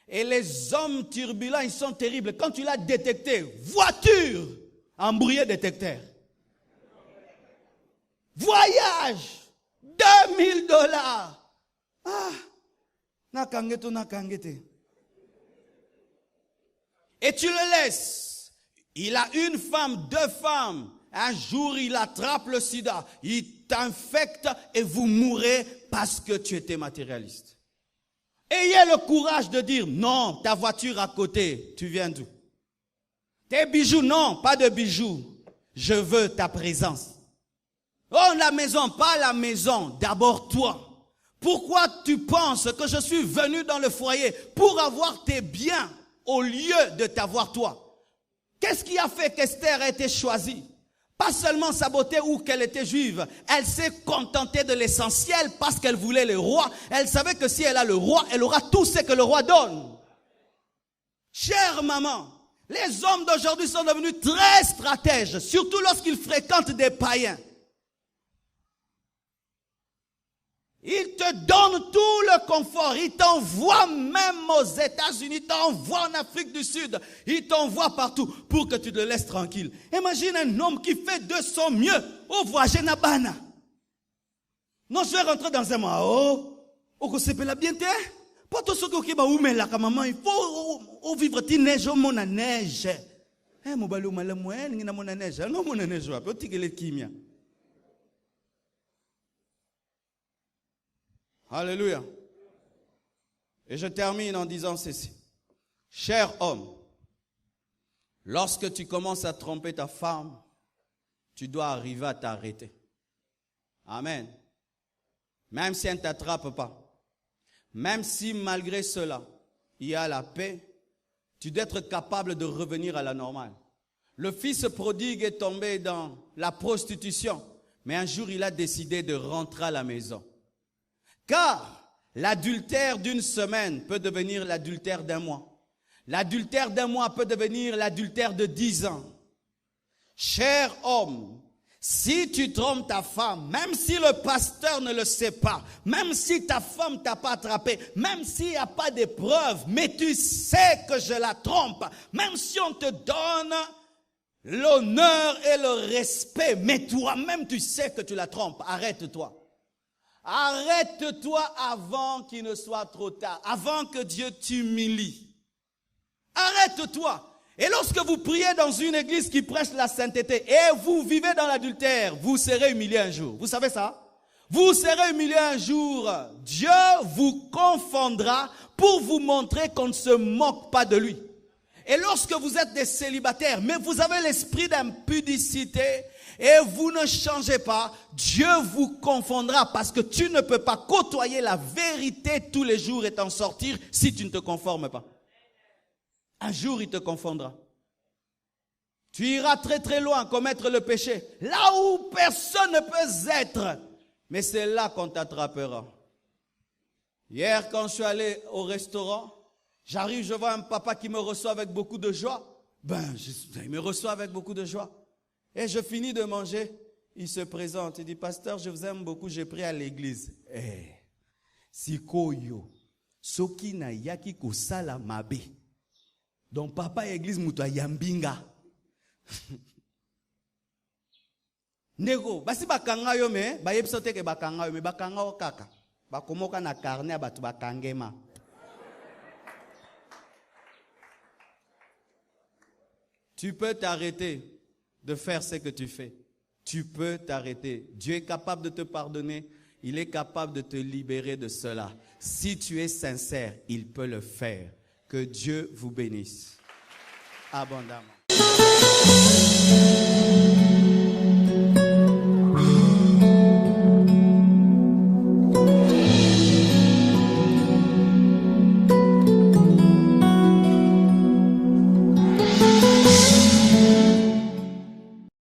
Et les hommes turbulents, ils sont terribles. Quand tu l'as détecté, voiture, embrouillé détecteur. Voyage, $2000. Ah, nakangete. Et et tu le laisses. Il a une femme, 2 femmes. Un jour, il attrape le sida. Il t'infecte et vous mourrez parce que tu étais matérialiste. Ayez le courage de dire non, ta voiture à côté, tu viens d'où? Tes bijoux, non, pas de bijoux. Je veux ta présence. Oh, la maison, pas la maison, d'abord toi. Pourquoi tu penses que je suis venu dans le foyer pour avoir tes biens au lieu de t'avoir toi? Qu'est-ce qui a fait qu'Esther a été choisie? Pas seulement sa beauté ou qu'elle était juive. Elle s'est contentée de l'essentiel parce qu'elle voulait le roi. Elle savait que si elle a le roi, elle aura tout ce que le roi donne. Chère maman, les hommes d'aujourd'hui sont devenus très stratèges, surtout lorsqu'ils fréquentent des païens. Ils te donnent tout le confort. Ils t'envoient même aux États-Unis, ils t'envoient en Afrique du Sud, ils t'envoient partout pour que tu te laisses tranquille. Imagine un homme qui fait de son mieux au voyage Nabana. Non, je vais rentrer dans un mois. Oh, que c'est la bien terre. Pas tout ce qui va où mais là, maman, il faut vivre ti neige au mon neige. Mon balou malamoué, ni na mon neige. Non, mon neige, va petit que les kimia. Alléluia. Et je termine en disant ceci. Cher homme, lorsque tu commences à tromper ta femme, tu dois arriver à t'arrêter. Amen. Même si elle ne t'attrape pas, même si malgré cela, il y a la paix, tu dois être capable de revenir à la normale. Le fils prodigue est tombé dans la prostitution, mais un jour il a décidé de rentrer à la maison. Car l'adultère d'une semaine peut devenir l'adultère d'un mois. L'adultère d'un mois peut devenir l'adultère de 10 ans. Cher homme, si tu trompes ta femme, même si le pasteur ne le sait pas, même si ta femme t'a pas attrapé, même s'il n'y a pas de preuves, mais tu sais que je la trompe, même si on te donne l'honneur et le respect, mais toi-même tu sais que tu la trompes, arrête-toi. Arrête-toi avant qu'il ne soit trop tard, avant que Dieu t'humilie. Arrête-toi. Et lorsque vous priez dans une église qui prêche la sainteté et vous vivez dans l'adultère, vous serez humilié un jour. Vous savez ça? Vous serez humilié un jour. Dieu vous confondra pour vous montrer qu'on ne se moque pas de lui. Et lorsque vous êtes des célibataires, mais vous avez l'esprit d'impudicité, et vous ne changez pas, Dieu vous confondra parce que tu ne peux pas côtoyer la vérité tous les jours et t'en sortir si tu ne te conformes pas. Un jour, il te confondra. Tu iras très très loin commettre le péché, là où personne ne peut être. Mais c'est là qu'on t'attrapera. Hier, quand je suis allé au restaurant, j'arrive, je vois un papa qui me reçoit avec beaucoup de joie. Il me reçoit avec beaucoup de joie. Et je finis de manger, il se présente, il dit, pasteur, je vous aime beaucoup, j'ai pris à l'église. Sikoyo, soki na yaki kosala mabe. Donc papa église muto yambinga. Nego, basi bakanga yo me, ba yebsote ke bakanga yo me, bakanga o kaka. Bakomoka na carnet abatu bakangema. Tu peux t'arrêter de faire ce que tu fais. Tu peux t'arrêter. Dieu est capable de te pardonner. Il est capable de te libérer de cela. Si tu es sincère, il peut le faire. Que Dieu vous bénisse abondamment.